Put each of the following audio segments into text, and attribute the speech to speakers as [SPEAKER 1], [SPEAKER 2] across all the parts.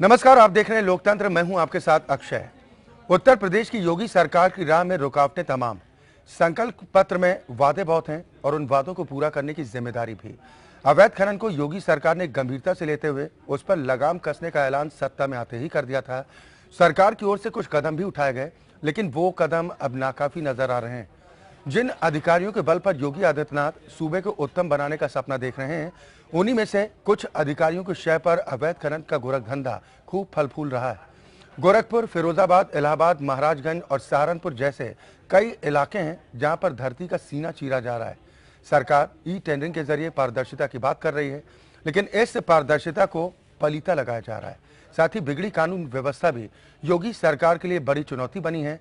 [SPEAKER 1] नमस्कार, आप देख रहे हैं लोकतंत्र। मैं हूं आपके साथ अक्षय। उत्तर प्रदेश की योगी सरकार की राह में रुकावटें तमाम। संकल्प पत्र में वादे बहुत हैं और उन वादों को पूरा करने की जिम्मेदारी भी। अवैध खनन को योगी सरकार ने गंभीरता से लेते हुए उस पर लगाम कसने का ऐलान सत्ता में आते ही कर दिया था। सरकार की ओर से कुछ कदम भी उठाए गए, लेकिन वो कदम अब नाकाफी नजर आ रहे हैं। जिन अधिकारियों के बल पर योगी आदित्यनाथ सूबे को उत्तम बनाने का सपना देख रहे हैं, उन्हीं में से कुछ अधिकारियों के शय पर अवैध खनन का गोरखधंधा खूब फल फूल रहा है। गोरखपुर, फिरोजाबाद, इलाहाबाद, महाराजगंज और सहारनपुर जैसे कई इलाके हैं जहां पर धरती का सीना चीरा जा रहा है। सरकार ई टेंडरिंग के जरिए पारदर्शिता की बात कर रही है, लेकिन इस पारदर्शिता को पलीता लगाया जा रहा है। साथ ही बिगड़ी कानून व्यवस्था भी योगी सरकार के लिए बड़ी चुनौती बनी है।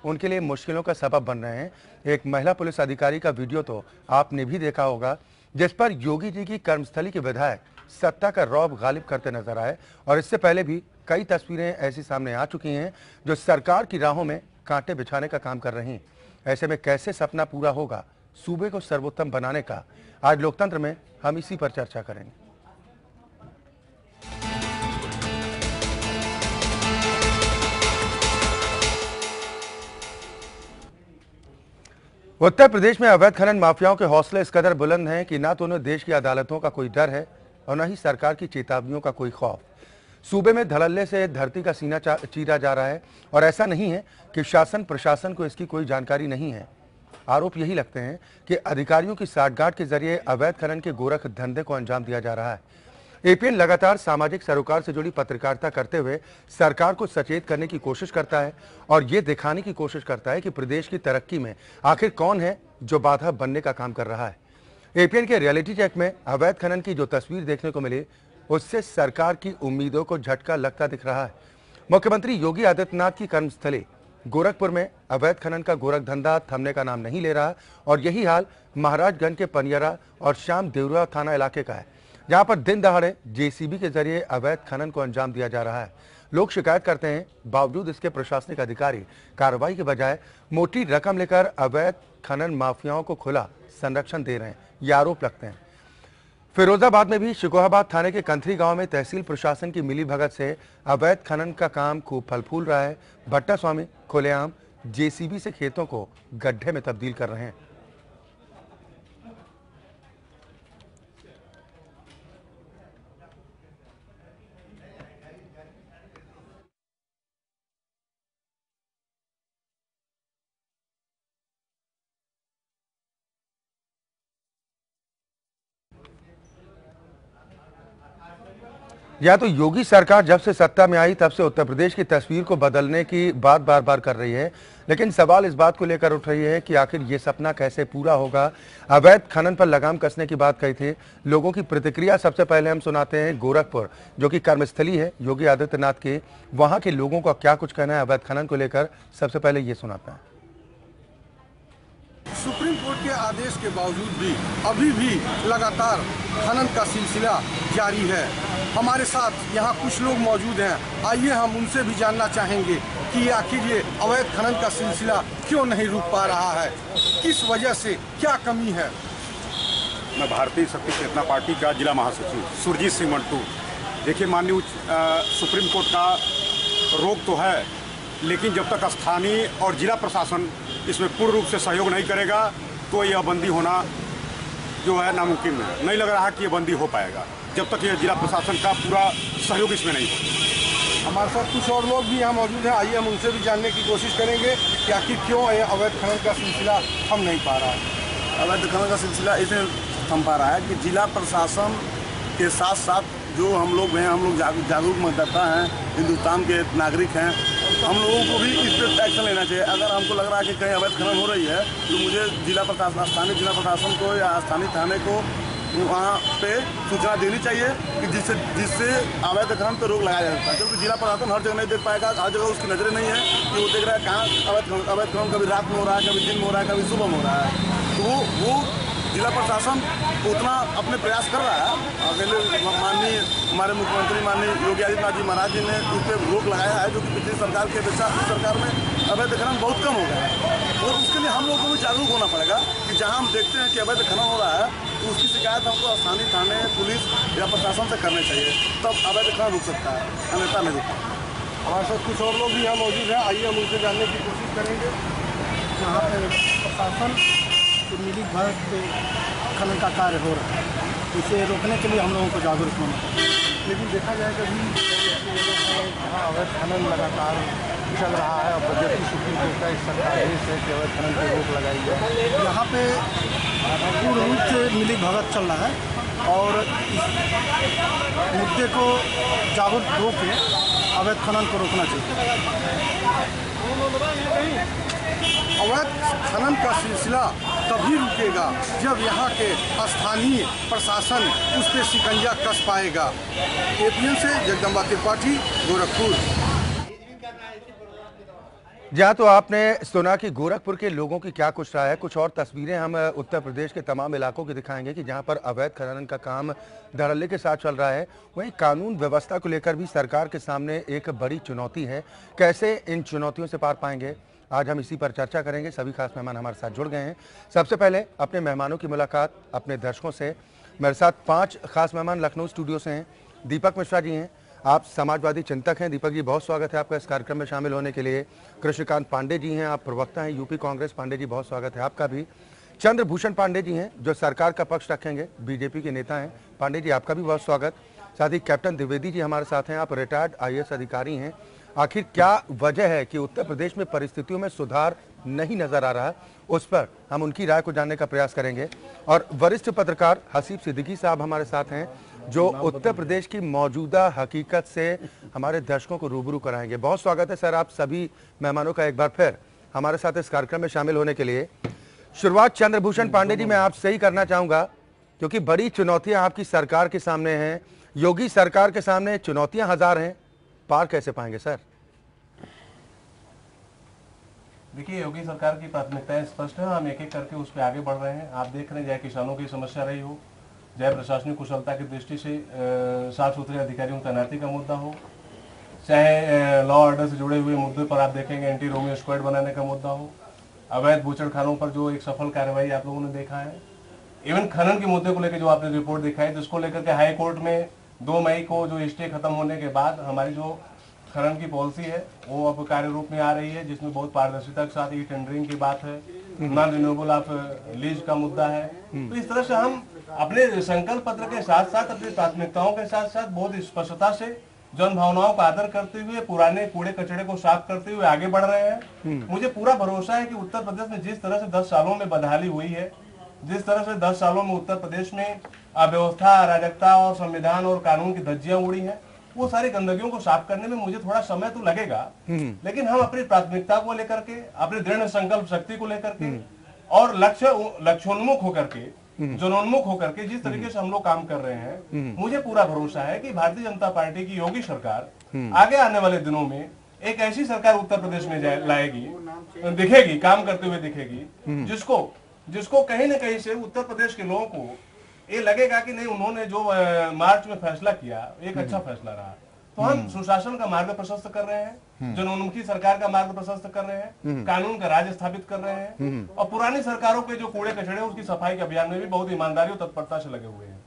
[SPEAKER 1] उनके लिए मुश्किलों का सबब बन रहे हैं। एक महिला पुलिस अधिकारी का वीडियो तो आपने भी देखा होगा, जिस पर योगी जी की कर्मस्थली के विधायक सत्ता का रौब गालिब करते नजर आए। और इससे पहले भी कई तस्वीरें ऐसी सामने आ चुकी हैं जो सरकार की राहों में कांटे बिछाने का काम कर रही हैं। ऐसे में कैसे सपना पूरा होगा सूबे को सर्वोत्तम बनाने का, आज लोकतंत्र में हम इसी पर चर्चा करेंगे। उत्तर प्रदेश में अवैध खनन माफियाओं के हौसले इस कदर बुलंद हैं कि ना तो उन्हें देश की अदालतों का कोई डर है और न ही सरकार की चेतावनियों का कोई खौफ। सूबे में धड़ल्ले से धरती का सीना चीरा जा रहा है और ऐसा नहीं है कि शासन प्रशासन को इसकी कोई जानकारी नहीं है। आरोप यही लगते हैं कि अधिकारियों की साठगांठ के जरिए अवैध खनन के गोरख धंधे को अंजाम दिया जा रहा है। एपीएन लगातार सामाजिक सरोकार से जुड़ी पत्रकारिता करते हुए सरकार को सचेत करने की कोशिश करता है और ये दिखाने की कोशिश करता है कि प्रदेश की तरक्की में आखिर कौन है जो बाधा बनने का काम कर रहा है। एपीएन के रियलिटी चेक में अवैध खनन की जो तस्वीर देखने को मिली, उससे सरकार की उम्मीदों को झटका लगता दिख रहा है। मुख्यमंत्री योगी आदित्यनाथ की कर्मस्थली गोरखपुर में अवैध खनन का गोरखधंधा थमने का नाम नहीं ले रहा और यही हाल महाराजगंज के पनियरा और श्याम देवरा थाना इलाके का है, जहां पर दिन दहाड़े जेसीबी के जरिए अवैध खनन को अंजाम दिया जा रहा है। लोग शिकायत करते हैं, बावजूद इसके प्रशासनिक अधिकारी कार्रवाई के बजाय मोटी रकम लेकर अवैध खनन माफियाओं को खुला संरक्षण दे रहे हैं। ये आरोप लगते हैं। फिरोजाबाद में भी शिकोहाबाद थाने के कंथरी गांव में तहसील प्रशासन की मिलीभगत से अवैध खनन का काम खूब फल फूल रहा है। भट्टा स्वामी खुलेआम जेसीबी से खेतों को गड्ढे में तब्दील कर रहे हैं। या तो योगी सरकार जब से सत्ता में आई तब से उत्तर प्रदेश की तस्वीर को बदलने की बात बार बार कर रही है, लेकिन सवाल इस बात को लेकर उठ रही है कि आखिर ये सपना कैसे पूरा होगा। अवैध खनन पर लगाम कसने की बात कही थी। लोगों की प्रतिक्रिया सबसे पहले हम सुनाते हैं। गोरखपुर जो कि कर्मस्थली है योगी आदित्यनाथ की, वहां के लोगों का क्या कुछ कहना है अवैध खनन को लेकर, सबसे पहले ये सुनाते हैं।
[SPEAKER 2] सुप्रीम कोर्ट के आदेश के बावजूद भी अभी भी लगातार खनन का सिलसिला जारी है। हमारे साथ यहाँ कुछ लोग मौजूद हैं, आइए हम उनसे भी जानना चाहेंगे कि आखिर ये अवैध खनन का सिलसिला क्यों नहीं रुक पा रहा है, किस वजह से, क्या कमी है।
[SPEAKER 3] मैं भारतीय शक्ति चेतना पार्टी का जिला महासचिव सुरजीत सिंह मंटू। देखिए, माननीय सुप्रीम कोर्ट का रोक तो है, लेकिन जब तक स्थानीय और जिला प्रशासन इसमें पूर्ण रूप से सहयोग नहीं करेगा तो यह बंदी होना जो है नामुमकिन है। नहीं लग रहा कि यह बंदी हो पाएगा जब तक यह जिला प्रशासन का पूरा सहयोग इसमें नहीं हो।
[SPEAKER 2] हमारे साथ कुछ और लोग भी यहाँ मौजूद हैं, आइए हम उनसे भी जानने की कोशिश करेंगे कि आखिर क्यों ये अवैध खनन का सिलसिला थम नहीं पा रहा है।
[SPEAKER 4] अवैध खनन का सिलसिला इसलिए थम पा रहा है कि जिला प्रशासन के साथ साथ जो हम लोग हैं, हम लोग जागरूक मतदाता हैं, हिंदुस्तान के नागरिक हैं, हम लोगों को भी इस पर एक्शन लेना चाहिए। अगर हमको लग रहा है कि कहीं अवैध खनन हो रही है तो मुझे जिला प्रशासन, स्थानीय जिला प्रशासन को या स्थानीय थाने को वहाँ पे सूचना देनी चाहिए कि जिससे अवैध खनन पर रोक लगाया जा सकता है। क्योंकि जिला प्रशासन हर जगह नहीं देख पाएगा, हर जगह उसकी नज़रें नहीं है कि वो देख रहा है कहाँ अवैध खनन कभी रात में हो रहा है, कभी दिन में हो रहा है, कभी सुबह में हो रहा है। तो वो जिला प्रशासन उतना अपने प्रयास कर रहा है। अगले माननीय हमारे मुख्यमंत्री माननीय योगी आदित्यनाथ जी महाराज जी ने उस पर रोक लगाया है, जो कि पिछली सरकार के अपेक्षा इस सरकार में अवैध खनन बहुत कम हो गया है। और उसके लिए हम लोगों को भी जागरूक होना पड़ेगा कि जहाँ हम देखते हैं कि अवैध खनन हो रहा है तो उसकी शिकायत हमको स्थानीय थाने, पुलिस या प्रशासन से करनी चाहिए, तब अवैध खनन रुक सकता है, अन्यथा नहीं रुकता।
[SPEAKER 2] हमारे साथ कुछ और लोग भी यहाँ मौजूद हैं, आइए हम उनसे जानने की कोशिश करेंगे। यहाँ पे प्रशासन मिली भगत से खनन का कार्य हो रहा है, इसे रोकने के लिए हम लोगों को जागरूक होना है। लेकिन देखा जाए कभी यहाँ अवैध खनन लगातार चल रहा है और बजट सुप्रीम कोर्ट का इस सरकारेश है कि अवैध खनन पर रोक लगाई है। यहाँ पे पूर्ण रूप से मिली भगत चल रहा है और इस मुद्दे को जागरूक होकर अवैध खनन को रोकना चाहिए। अवैध खनन का सिलसिला तभी रुकेगा जब यहाँ के स्थानीय प्रशासन उस पर शिकंजा कस पाएगा। एपीएन से जगदम्बा त्रिपाठी, गोरखपुर।
[SPEAKER 1] जहाँ तो आपने सुना कि गोरखपुर के लोगों की क्या कुछ राय है। कुछ और तस्वीरें हम उत्तर प्रदेश के तमाम इलाकों की दिखाएंगे कि जहाँ पर अवैध खनन का काम धड़ल्ले के साथ चल रहा है। वहीं कानून व्यवस्था को लेकर भी सरकार के सामने एक बड़ी चुनौती है। कैसे इन चुनौतियों से पार पाएंगे, आज हम इसी पर चर्चा करेंगे। सभी खास मेहमान हमारे साथ जुड़ गए हैं। सबसे पहले अपने मेहमानों की मुलाकात अपने दर्शकों से। मेरे साथ 5 खास मेहमान लखनऊ स्टूडियो से हैं। दीपक मिश्रा जी हैं, आप समाजवादी चिंतक हैं। दीपक जी, बहुत स्वागत है आपका इस कार्यक्रम में शामिल होने के लिए। कृष्णकांत पांडे जी हैं, आप प्रवक्ता हैं यूपी कांग्रेस। पांडे जी, बहुत स्वागत है आपका भी। चंद्रभूषण पांडे जी हैं, जो सरकार का पक्ष रखेंगे, बीजेपी के नेता हैं। पांडे जी, आपका भी बहुत स्वागत। साथ ही कैप्टन द्विवेदी जी हमारे साथ हैं, आप रिटायर्ड IAS अधिकारी हैं। आखिर क्या वजह है कि उत्तर प्रदेश में परिस्थितियों में सुधार नहीं नजर आ रहा, उस पर हम उनकी राय को जानने का प्रयास करेंगे। और वरिष्ठ पत्रकार हसीब सिद्दीकी साहब हमारे साथ हैं, जो उत्तर प्रदेश की मौजूदा हकीकत से हमारे दर्शकों को रूबरू कराएंगे। बहुत स्वागत है सर आप सभी मेहमानों का एक बार फिर हमारे साथ इस कार्यक्रम में शामिल होने के लिए। शुरुआत चंद्रभूषण पांडे जी मैं आपसे ही करना चाहूंगा, क्योंकि बड़ी चुनौतियां आपकी सरकार के सामने हैं। योगी सरकार के सामने चुनौतियां हजार हैं, पार कैसे पाएंगे सर?
[SPEAKER 5] देखिए, योगी सरकार की प्राथमिकताएं स्पष्ट है, हम एक एक करके उस पर आगे बढ़ रहे हैं। आप देख रहे हैं, चाहे किसानों की समस्या रही हो, चाहे प्रशासनिक कुशलता की दृष्टि से साफ सुथरे अधिकारियों की तैनाती का मुद्दा हो, चाहे लॉ ऑर्डर से जुड़े हुए मुद्दे पर आप देखेंगे एंटी रोमियो स्क्वाड बनाने का मुद्दा हो, अवैध बूचड़खानों पर जो एक सफल कार्रवाई आप लोगों ने देखा है, इवन खनन के मुद्दे को लेकर जो आपने रिपोर्ट दिखाई, जिसको लेकर के हाई कोर्ट में 2 मई को जो स्टे खत्म होने के बाद हमारी जो खनन की पॉलिसी है वो अब कार्य रूप में आ रही है, जिसमें बहुत पारदर्शिता के साथ ये टेंडरिंग की बात है, नॉन रिन्यूएबल ऑफ लीज का मुद्दा है। तो इस तरह से हम अपने संकल्प पत्र के साथ साथ अपनी प्राथमिकताओं के साथ साथ बहुत स्पष्टता से जन भावनाओं का आदर करते हुए, पुराने कूड़े कचड़े को साफ करते हुए आगे बढ़ रहे हैं। मुझे पूरा भरोसा है कि उत्तर प्रदेश में जिस तरह से 10 सालों में बदहाली हुई है, जिस तरह से 10 सालों में उत्तर प्रदेश में अव्यवस्था, अराजकता और संविधान और कानून की धज्जियां उड़ी हैं, वो सारी गंदगियों को साफ करने में मुझे थोड़ा समय तो लगेगा, लेकिन हम अपनी प्राथमिकता को लेकर के, अपने दृढ़ संकल्प शक्ति को लेकर के और लक्ष्योन्मुख होकर के, जनोन्मुख होकर के जिस तरीके से हम लोग काम कर रहे हैं, मुझे पूरा भरोसा है कि भारतीय जनता पार्टी की योगी सरकार आगे आने वाले दिनों में एक ऐसी सरकार उत्तर प्रदेश में लाएगी, दिखेगी, काम करते हुए दिखेगी, जिसको कहीं न कहीं से उत्तर प्रदेश के लोगों को ये लगेगा कि नहीं, उन्होंने जो मार्च में फैसला किया एक अच्छा फैसला रहा। तो हम सुशासन का मार्ग प्रशस्त कर रहे हैं, जनोन्मुखी सरकार का मार्ग प्रशस्त कर रहे हैं, कानून का राज स्थापित कर रहे हैं, और पुरानी सरकारों के जो कूड़े कचड़े उसकी सफाई के अभियान में भी बहुत ईमानदारी और तत्परता से लगे हुए हैं।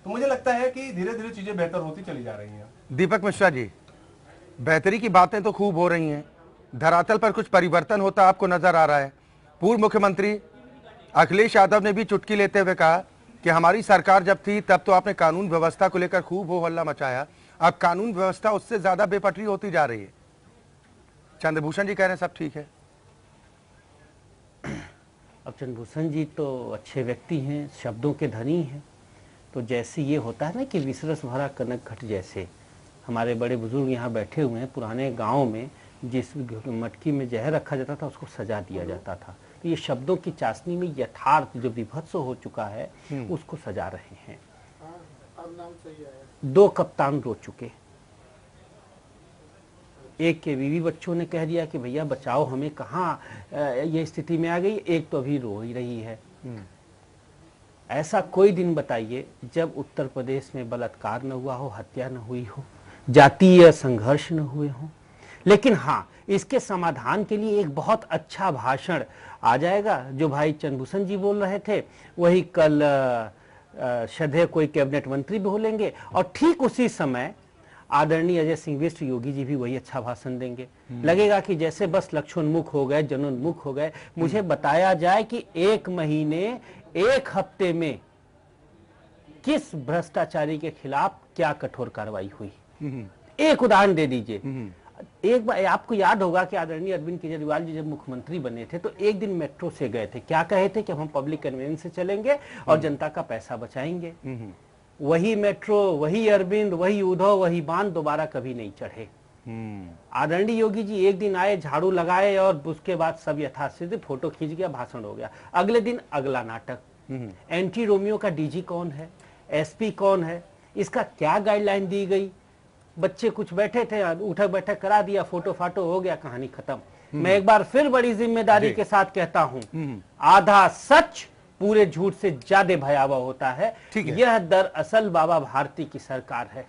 [SPEAKER 5] तो मुझे लगता है कि धीरे धीरे चीजें बेहतर होती चली जा रही हैं।
[SPEAKER 1] दीपक मिश्रा जी, बेहतरी की बातें तो खूब हो रही हैं, धरातल पर कुछ परिवर्तन होता आपको नजर आ रहा है? पूर्व मुख्यमंत्री अखिलेश यादव ने भी चुटकी लेते हुए कहा कि हमारी सरकार जब थी तब तो आपने कानून व्यवस्था को लेकर खूब हो हल्ला मचाया, अब कानून व्यवस्था उससे ज्यादा बेपटरी होती जा रही है। चंद्रभूषण जी कह रहे हैं सब ठीक है।
[SPEAKER 6] अब चंद्रभूषण जी तो अच्छे व्यक्ति हैं, शब्दों के धनी हैं। तो जैसे ये होता है ना कि विसरस भरा कनक घट, जैसे हमारे बड़े बुजुर्ग यहाँ बैठे हुए हैं, पुराने गाँव में जिस मटकी में जहर रखा जाता था उसको सजा दिया जाता था। तो ये शब्दों की चाशनी में यथार्थ जो विभत्स हो चुका है उसको सजा रहे हैं। 2 कप्तान रो चुके, एक के बीवी बच्चों ने कह दिया कि भैया बचाओ हमें, कहाँ ये स्थिति में आ गई, एक तो अभी रो ही रही है। ऐसा कोई दिन बताइए जब उत्तर प्रदेश में बलात्कार न हुआ हो, हत्या न हुई हो, जातीय संघर्ष न हुए हो। लेकिन हाँ, इसके समाधान के लिए एक बहुत अच्छा भाषण आ जाएगा जो भाई चंद्रभूषण जी बोल रहे थे, वही कल श्रद्धेय कोई कैबिनेट मंत्री भी बोलेंगे और ठीक उसी समय आदरणीय अजय सिंह बिष्ट योगी जी भी वही अच्छा भाषण देंगे। लगेगा कि जैसे बस लक्ष्योन्मुख हो गए, जनोन्मुख हो गए। मुझे बताया जाए कि 1 महीने 1 हफ्ते में किस भ्रष्टाचारी के खिलाफ क्या कठोर कार्रवाई हुई, एक उदाहरण दे दीजिए। एक बार आपको याद होगा कि आदरणीय अरविंद केजरीवाल जी जब मुख्यमंत्री बने थे तो एक दिन मेट्रो से गए थे। क्या कहे थे कि हम पब्लिक कन्वेंस से चलेंगे और जनता का पैसा बचाएंगे। वही मेट्रो, वही अरविंद, वही उद्धव, वही बांध दोबारा कभी नहीं चढ़े। आदरणीय योगी जी एक दिन आए, झाड़ू लगाए और उसके बाद सब यथास्थिति फोटो खींच गया, भाषण हो गया। अगले दिन अगला नाटक। एंटी रोमियो का डीजी कौन है, एसपी कौन है, इसका क्या गाइडलाइन दी गई। बच्चे कुछ बैठे थे, उठक बैठक करा दिया, फोटो फाटो हो गया, कहानी खत्म। मैं एक बार फिर बड़ी जिम्मेदारी के साथ कहता हूं, आधा सच पूरे झूठ से ज्यादा भयावह होता है। यह दरअसल बाबा भारती की सरकार है।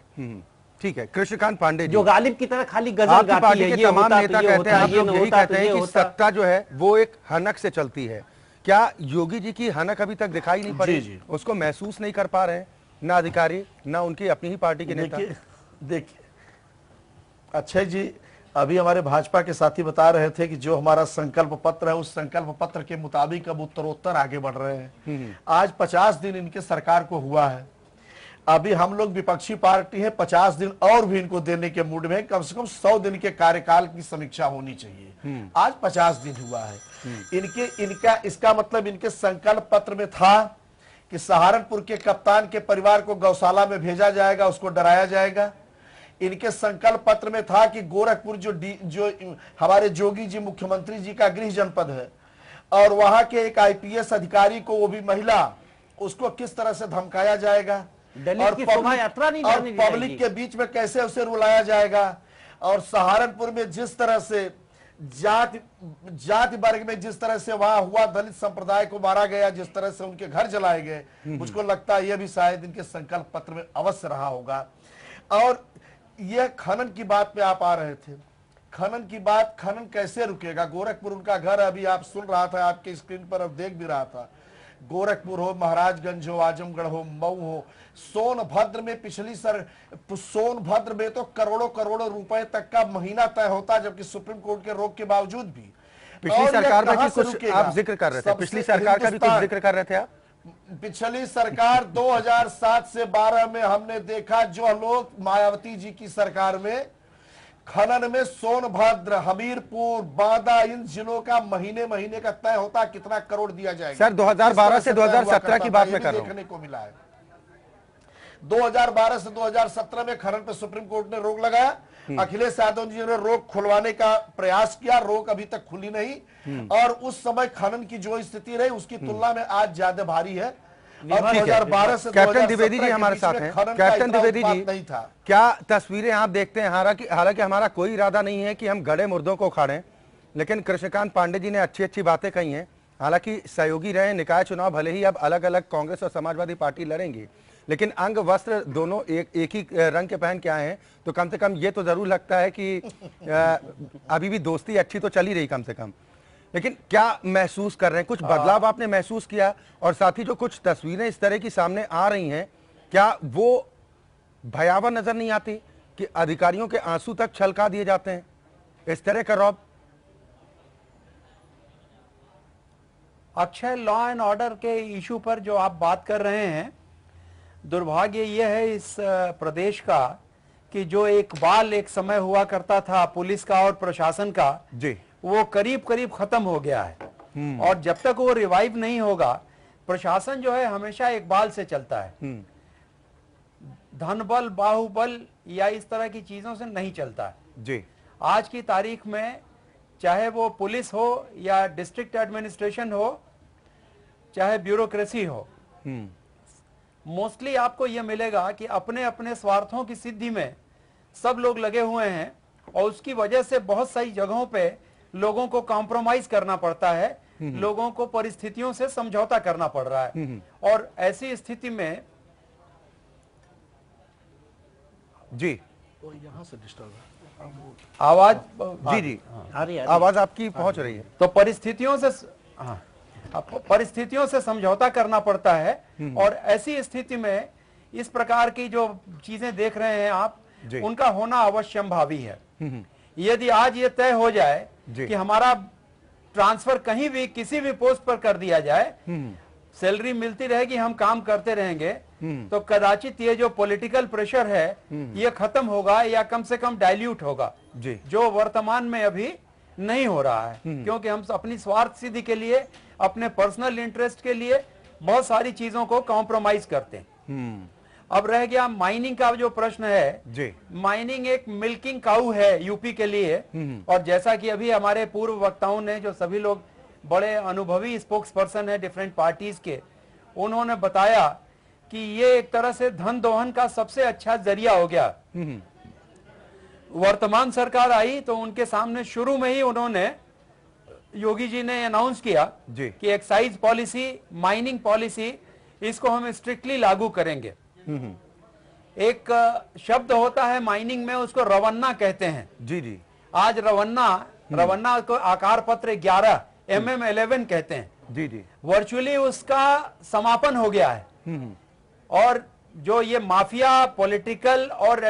[SPEAKER 1] ठीक है, कृष्णकांत पांडे
[SPEAKER 6] जो गालिब की तरह खाली गजल गाती है।
[SPEAKER 1] ये तमाम नेता कहते हैं, आप लोग यही कहते हैं कि सत्ता जो है वो एक हनक से चलती है। क्या योगी जी की हनक अभी तक दिखाई नहीं पड़ी? उसको महसूस नहीं कर पा रहे हैं ना अधिकारी, ना उनकी अपनी ही पार्टी के नेता?
[SPEAKER 7] देखिए अक्षय जी, अभी हमारे भाजपा के साथी बता रहे थे कि जो हमारा संकल्प पत्र है उस संकल्प पत्र के मुताबिक अब उत्तरोत्तर आगे बढ़ रहे हैं। आज 50 दिन इनके सरकार को हुआ है। अभी हम लोग विपक्षी पार्टी है, 50 दिन और भी इनको देने के मूड में, कम से कम 100 दिन के कार्यकाल की समीक्षा होनी चाहिए। आज 50 दिन हुआ है। इसका मतलब इनके संकल्प पत्र में था कि सहारनपुर के कप्तान के परिवार को गौशाला में भेजा जाएगा, उसको डराया जाएगा। इनके संकल्प पत्र में था कि गोरखपुर जो हमारे जोगी जी मुख्यमंत्री जी का गृह जनपद है और वहां के एक IPS अधिकारी को, वो भी महिला, उसको किस तरह से धमकाया जाएगा और पब्लिक के बीच में कैसे उसे रुलाया जाएगा। और सहारनपुर में जिस तरह से जाति वर्ग में जिस तरह से वहां हुआ, दलित संप्रदाय को मारा गया, जिस तरह से उनके घर जलाए गए, मुझको लगता है यह भी शायद इनके संकल्प पत्र में अवश्य रहा होगा। और यह खनन की बात पे आप आ रहे थे, खनन की बात, खनन कैसे रुकेगा? गोरखपुर उनका घर, अभी आप सुन रहा था, आपके स्क्रीन पर अब देख भी रहा था। गोरखपुर हो, महाराजगंज हो, आजमगढ़ हो, मऊ हो, सोनभद्र में सोनभद्र में तो करोड़ों करोड़ों रुपए तक का महीना तय होता, जबकि सुप्रीम कोर्ट के रोक के बावजूद भी।
[SPEAKER 1] पिछली सरकार का भी कुछ आप जिक्र कर रहे थे, पिछली सरकार का भी कुछ जिक्र कर रहे थे आप।
[SPEAKER 7] पिछली सरकार 2007 से 12 में हमने देखा, जो लोग मायावती जी की सरकार में खनन में सोनभद्र, हमीरपुर, बांदा, इन जिलों का महीने महीने का तय होता कितना करोड़ दिया जाएगा।
[SPEAKER 1] सर 2012 से 2017 की बात में कर रहा हूं।
[SPEAKER 7] देखने को मिला है 2012 से 2017 में खनन पे सुप्रीम कोर्ट ने रोक लगाया। अखिलेश यादव जी ने रोक खुलवाने का प्रयास किया, रोक अभी तक खुली नहीं। और उस समय खनन की जो स्थिति रही उसकी तुलना में आज ज्यादा भारी है। और 2012 से
[SPEAKER 1] कैप्टन द्विवेदी जी हमारे साथ हैं। कैप्टन द्विवेदी जी,
[SPEAKER 7] नहीं था।
[SPEAKER 1] क्या तस्वीरें आप देखते हैं? हालांकि हमारा कोई इरादा नहीं है कि हम गड़े मुर्दों को उखाड़ें, लेकिन कृष्णकांत पांडे जी ने अच्छी अच्छी बातें कही हैं। हालांकि सहयोगी रहे, निकाय चुनाव भले ही अब अलग अलग कांग्रेस और समाजवादी पार्टी लड़ेंगी, लेकिन अंग वस्त्र दोनों एक ही रंग के पहन के आए हैं, तो कम से कम ये तो जरूर लगता है कि अभी भी दोस्ती अच्छी तो चली रही कम से कम। लेकिन क्या महसूस कर रहे हैं? कुछ बदलाव आपने महसूस किया? और साथ ही जो कुछ तस्वीरें इस तरह की सामने आ रही हैं, क्या वो भयावह नजर नहीं आती कि अधिकारियों के आंसू तक छलका दिए जाते हैं इस तरह का रौब?
[SPEAKER 8] अक्षय, लॉ एंड ऑर्डर के इशू पर जो आप बात कर रहे हैं, दुर्भाग्य यह है इस प्रदेश का कि जो एक बाल एक समय हुआ करता था पुलिस का और प्रशासन का
[SPEAKER 1] जी, वो
[SPEAKER 8] करीब करीब खत्म हो गया है। और जब तक वो रिवाइव नहीं होगा, प्रशासन जो है हमेशा एक बाल से चलता है, धन बल, बाहुबल या इस तरह की चीजों से नहीं चलता है
[SPEAKER 1] जी।
[SPEAKER 8] आज की तारीख में चाहे वो पुलिस हो या डिस्ट्रिक्ट एडमिनिस्ट्रेशन हो, चाहे ब्यूरोक्रेसी हो, मोस्टली आपको यह मिलेगा कि अपने अपने स्वार्थों की सिद्धि में सब लोग लगे हुए हैं। और उसकी वजह से बहुत सारी जगहों पे लोगों को कॉम्प्रोमाइज करना पड़ता है, लोगों को परिस्थितियों से समझौता करना पड़ रहा है। और ऐसी स्थिति में
[SPEAKER 1] जी,
[SPEAKER 7] तो यहाँ से डिस्टर्ब
[SPEAKER 8] आवाज
[SPEAKER 1] जी जी, आवाज आपकी पहुंच रही है।
[SPEAKER 8] तो परिस्थितियों से परिस्थितियों से समझौता करना पड़ता है। और ऐसी स्थिति में इस प्रकार की जो चीजें देख रहे हैं आप, उनका होना अवश्यंभावी है। यदि आज ये तय हो जाए कि हमारा ट्रांसफर कहीं भी किसी भी पोस्ट पर कर दिया जाए, सैलरी मिलती रहेगी, हम काम करते रहेंगे, तो कदाचित ये जो पॉलिटिकल प्रेशर है ये खत्म होगा या कम से कम डाइल्यूट होगा, जो वर्तमान में अभी नहीं हो रहा है। क्योंकि हम अपनी स्वार्थ सिद्धि के लिए, अपने पर्सनल इंटरेस्ट के लिए बहुत सारी चीजों को कॉम्प्रोमाइज करते हैं। अब रह गया माइनिंग का जो प्रश्न है, माइनिंग एक मिल्किंग काऊ है यूपी के लिए। और जैसा कि अभी हमारे पूर्व वक्ताओं ने, जो सभी लोग बड़े अनुभवी स्पोक्स पर्सन है डिफरेंट पार्टीज के, उन्होंने बताया कि ये एक तरह से धन दोहन का सबसे अच्छा जरिया हो गया। वर्तमान सरकार आई तो उनके सामने शुरू में ही उन्होंने, योगी जी ने अनाउंस किया कि एक्साइज पॉलिसी, माइनिंग पॉलिसी, इसको हम स्ट्रिक्टली लागू करेंगे। एक शब्द होता है माइनिंग में, उसको रवन्ना कहते हैं। जी। आज रवन्ना को आकार पत्र 11 MM11 कहते हैं। जी। वर्चुअली उसका समापन हो गया है। और जो ये माफिया पॉलिटिकल और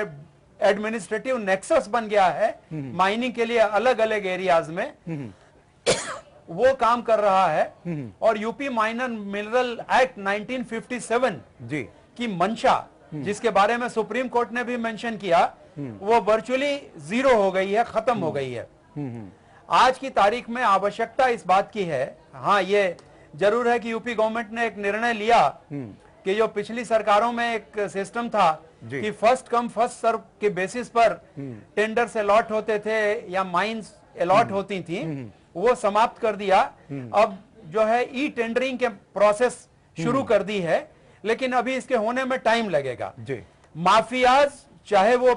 [SPEAKER 8] एडमिनिस्ट्रेटिव नेक्सस बन गया है माइनिंग के लिए अलग अलग एरियाज में, वो काम कर रहा है। और यूपी माइनर मिनरल एक्ट 1957 की मंशा, जिसके बारे में सुप्रीम कोर्ट ने भी मेंशन किया, वो वर्चुअली जीरो हो गई है, खत्म हो गई है। आज की तारीख में आवश्यकता इस बात की है, हाँ ये जरूर है कि यूपी गवर्नमेंट ने एक निर्णय लिया कि जो पिछली सरकारों में एक सिस्टम था कि फर्स्ट कम फर्स्ट सर्व के बेसिस पर टेंडर्स अलॉट होते थे या माइंस अलॉट होती थी, वो समाप्त कर दिया। अब जो है ई टेंडरिंग के प्रोसेस शुरू कर दी है, लेकिन अभी इसके होने में टाइम लगेगा। माफियाज, चाहे वो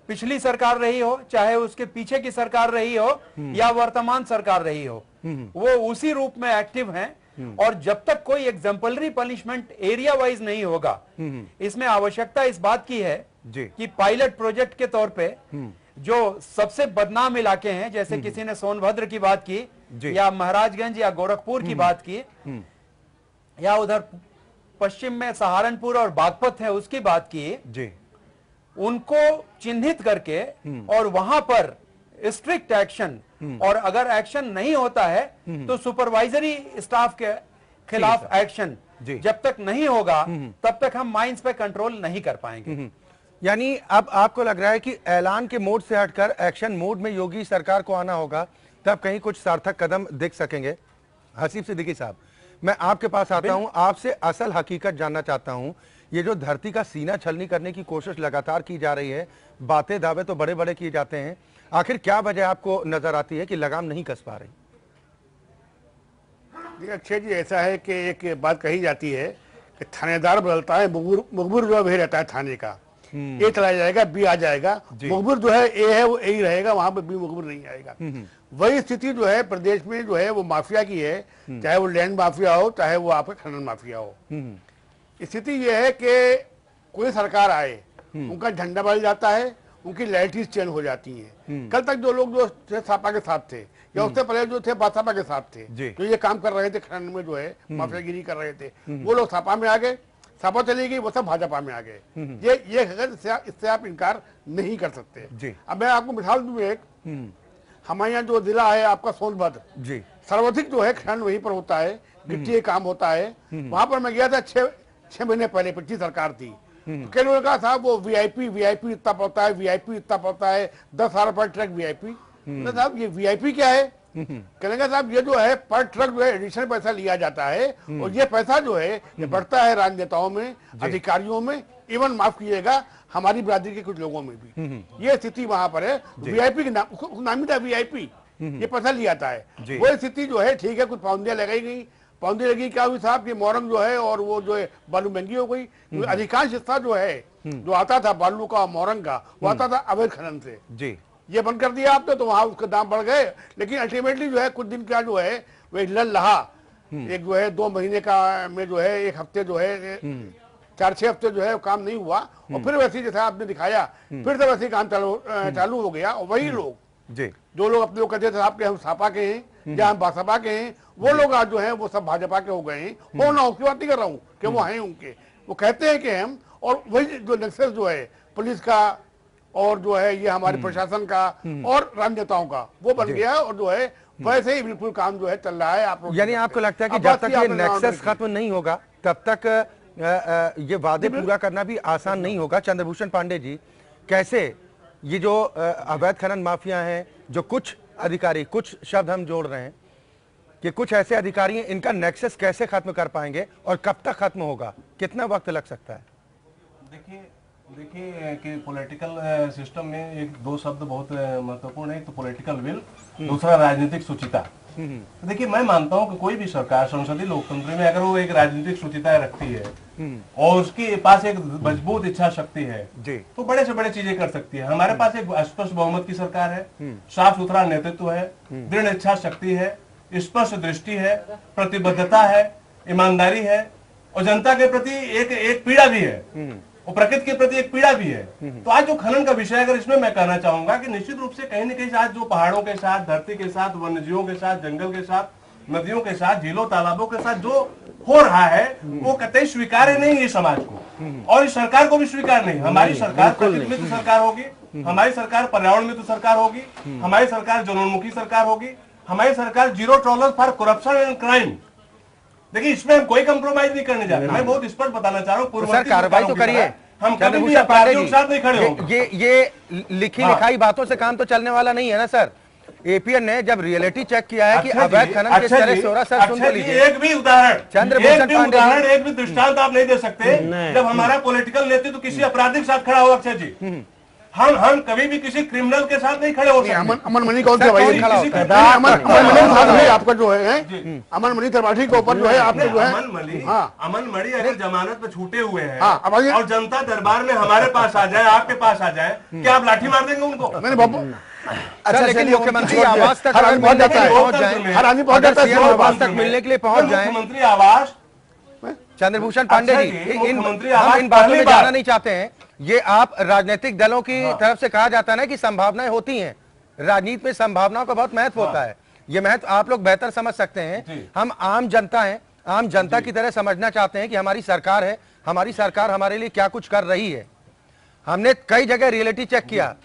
[SPEAKER 8] पिछली सरकार रही हो, चाहे उसके पीछे की सरकार रही हो या वर्तमान सरकार रही हो, वो उसी रूप में एक्टिव हैं। और जब तक कोई एग्जाम्पलरी पनिशमेंट एरिया वाइज नहीं होगा, इसमें आवश्यकता इस बात की है कि पायलट प्रोजेक्ट के तौर पे जो सबसे बदनाम इलाके हैं, जैसे किसी ने सोनभद्र की बात की या महाराजगंज या गोरखपुर की बात की, या उधर पश्चिम में सहारनपुर और बागपत है उसकी बात की, उनको चिन्हित करके और वहां पर स्ट्रिक्ट एक्शन, और अगर एक्शन नहीं होता है तो सुपरवाइजरी स्टाफ के खिलाफ एक्शन जब तक नहीं होगा तब तक हम माइंस पे कंट्रोल नहीं कर पाएंगे।
[SPEAKER 1] यानी अब आपको लग रहा है कि ऐलान के मोड से हटकर एक्शन मोड में योगी सरकार को आना होगा, तब कहीं कुछ सार्थक कदम दिख सकेंगे। हसीब सिद्दीकी साहब, मैं आपके पास आता हूं, आपसे असल हकीकत जानना चाहता हूं। ये जो धरती का सीना छलनी करने की कोशिश लगातार की जा रही है, बातें दावे तो बड़े बड़े किए जाते हैं, आखिर क्या वजह आपको नजर आती है कि लगाम नहीं कस पा रही?
[SPEAKER 9] अक्षय जी, ऐसा है कि एक बात कही जाती है कि थानेदार बदलता है, मुखबिर जो भी रहता है थाने का, ए चला जाएगा, बी आ जाएगा, मुखबिर जो है ए है वो ए ही रहेगा, वहां पर बी मुखबिर नहीं आएगा। वही स्थिति जो है प्रदेश में जो है वो माफिया की है, चाहे वो लैंड माफिया हो, चाहे वो आपका खनन माफिया हो। स्थिति ये है कि कोई सरकार आए, उनका झंडा बदल जाता है, उनकी लाइटीज चेंज हो जाती हैं। कल तक जो लोग जो थे सापा के साथ थे, या उससे पहले जो थे बासापा के साथ थे, जो ये काम कर रहे थे खनन में, जो है माफियागिरी कर रहे थे, वो लोग सापा में आ गए, सापा चली गई, वो सब भाजपा में आ गए। ये इससे आप इनकार नहीं कर सकते। अब मैं आपको मिसाल दूं एक, हमारे यहाँ जो जिला है आपका सोनभद्र, सर्वाधिक जो है खनन वहीं पर होता है, गिट्टी का काम होता है। वहां पर मैं गया था 6 महीने पहले, पिछली सरकार थी। कई लोगों ने कहा साहब वो वीआईपी इतना पड़ता है, वीआईपी इतना पड़ता है, 10,000 पर ट्रक वीआईपी। साहब ये वीआईपी क्या है? कहेंगे साहब ये जो है पर ट्रक जो है एडिशनल पैसा लिया जाता है, और ये पैसा जो है ये बढ़ता है राजनेताओं में, अधिकारियों में, इवन माफ कीजिएगा हमारी बिरादरी के कुछ लोगों में भी। ये स्थिति वहां पर है। वीआईपी के नाम ही था वीआईपी, ये पैसा लिया जाता है। वो स्थिति जो है ठीक है, कुछ पाबंदियां लगाई गई। पाबंदी लगी क्या हुई साहब कि मोरंग जो है और वो जो है बालू महंगी हो गई। अधिकांश हिस्सा जो है जो आता था बालू का, मोरंग का, वो आता था अवैध खनन से। ये बंद कर दिया आपने, तो वहां उसके दाम बढ़ गए। लेकिन अल्टीमेटली जो है कुछ दिन का जो है वो लल रहा, एक जो है 2 महीने का में जो है 1 हफ्ते जो है 4-6 हफ्ते जो है काम नहीं हुआ, और फिर वैसे जैसा आपने दिखाया फिर से वैसे काम चालू हो गया। और वही लोग जो लोग अपने लोग कहते थे साहब के हम सापा के हैं जहाँ बसपा के हैं वो लोग आज जो है वो सब भाजपा के हो गए हैं। वो ना उसकी बात नहीं कर रहा हूँ कि वो हैं उनके, वो कहते हैं कि हम, और वही जो नेक्सस जो है पुलिस का और जो है ये हमारे प्रशासन का और राजनेताओं का वो बन गया है, और जो है वैसे ही बिल्कुल काम जो है चल रहा है। आप
[SPEAKER 1] यानी आपको लगता है कि जब तक ये नेक्सस खत्म नहीं होगा तब तक ये वादे पूरा करना भी आसान नहीं होगा। चंद्रभूषण पांडे जी, कैसे ये जो अवैध खनन माफिया हैं, जो कुछ अधिकारी, कुछ शब्द हम जोड़ रहे हैं कि कुछ ऐसे अधिकारी हैं, इनका नेक्सस कैसे खत्म कर पाएंगे और कब तक खत्म होगा, कितना वक्त लग सकता है?
[SPEAKER 5] देखिए कि पॉलिटिकल सिस्टम में एक दो शब्द बहुत महत्वपूर्ण है, तो पॉलिटिकल विल, दूसरा राजनीतिक सुचिता। तो देखिए मैं मानता हूं कि कोई भी सरकार संसदीय लोकतंत्र में अगर वो एक राजनीतिक सुचिता रखती है और उसके पास एक मजबूत इच्छा शक्ति है तो बड़े से बड़े चीजें कर सकती है। हमारे पास एक स्पष्ट बहुमत की सरकार है, साफ सुथरा नेतृत्व है, दृढ़ इच्छा शक्ति है, स्पष्ट दृष्टि है, प्रतिबद्धता है, ईमानदारी है और जनता के प्रति एक पीड़ा भी है और प्रकृति के प्रति एक पीड़ा भी है। तो आज जो खनन का विषय, अगर इसमें मैं कहना चाहूंगा कि निश्चित रूप से कहीं न कहीं आज जो पहाड़ों के साथ, धरती के साथ, वन्यजीवों के साथ, जंगल के साथ, नदियों के साथ, झीलों तालाबों के साथ जो हो रहा है वो कतई स्वीकार्य नहीं है समाज को, और इस सरकार को भी स्वीकार नहीं। हमारी सरकार प्रकृति मित्र सरकार होगी, हमारी सरकार पर्यावरण मित्र सरकार होगी, हमारी सरकार जनोन्मुखी सरकार होगी, हमारी सरकार zero tolerance for corruption and crime. देखिए इसमें हम कोई कंप्रोमाइज नहीं करने जा रहे। मैं बहुत स्पष्ट बताना चाह रहा हूँ,
[SPEAKER 1] सर कार्रवाई तो करिए,
[SPEAKER 5] हम कभी भी अपराधियों के साथ नहीं खड़े होंगे।
[SPEAKER 1] ये लिखी लिखाई बातों से काम तो चलने वाला नहीं है ना सर। एपीएन ने जब रियलिटी चेक किया है कि अवैध खनन किस तरह से हो रहा, सर सुन लीजिए
[SPEAKER 5] एक भी उदाहरण,
[SPEAKER 1] चंद्रभूषण पांडे जी,
[SPEAKER 5] एक भी दृष्टांत आप नहीं दे सकते जब हमारा पॉलिटिकल नेतृत्व किसी अपराधी के साथ खड़ा हो। अक्षय जी, हम कभी भी किसी क्रिमिनल के साथ नहीं खड़े हो सकते।
[SPEAKER 9] अमन मणि कौन से भाई, आपका जो है अमन मणि त्रिपाठी के ऊपर जो है आपने जो है
[SPEAKER 5] अमन मणि अगर जमानत पे छूटे हुए हैं और जनता दरबार में हमारे पास आ जाए, आपके पास आ जाए, क्या आप लाठी मार देंगे उनको?
[SPEAKER 9] नहीं बाबू,
[SPEAKER 1] अच्छा लेकिन मुख्यमंत्री आवास तक पहुंच जाता है, पहुंच जाए,
[SPEAKER 9] हर आदमी पहुंच जाता है,
[SPEAKER 1] सीएम आवास तक मिलने के लिए पहुंच जाए।
[SPEAKER 5] मुख्यमंत्री आवास,
[SPEAKER 1] चंद्रभूषण पांडे जी, हम इन बातों में जाना नहीं चाहते हैं। ये आप राजनीतिक दलों की तरफ से कहा जाता है ना कि संभावनाएं होती हैं, राजनीति में संभावनाओं का बहुत महत्व होता है। ये महत्व आप लोग बेहतर समझ सकते हैं। हम आम जनता हैं, आम जनता की तरह समझना चाहते हैं कि हमारी सरकार है, हमारी सरकार हमारे लिए क्या कुछ कर रही है। हमने कई जगह रियलिटी चेक किया,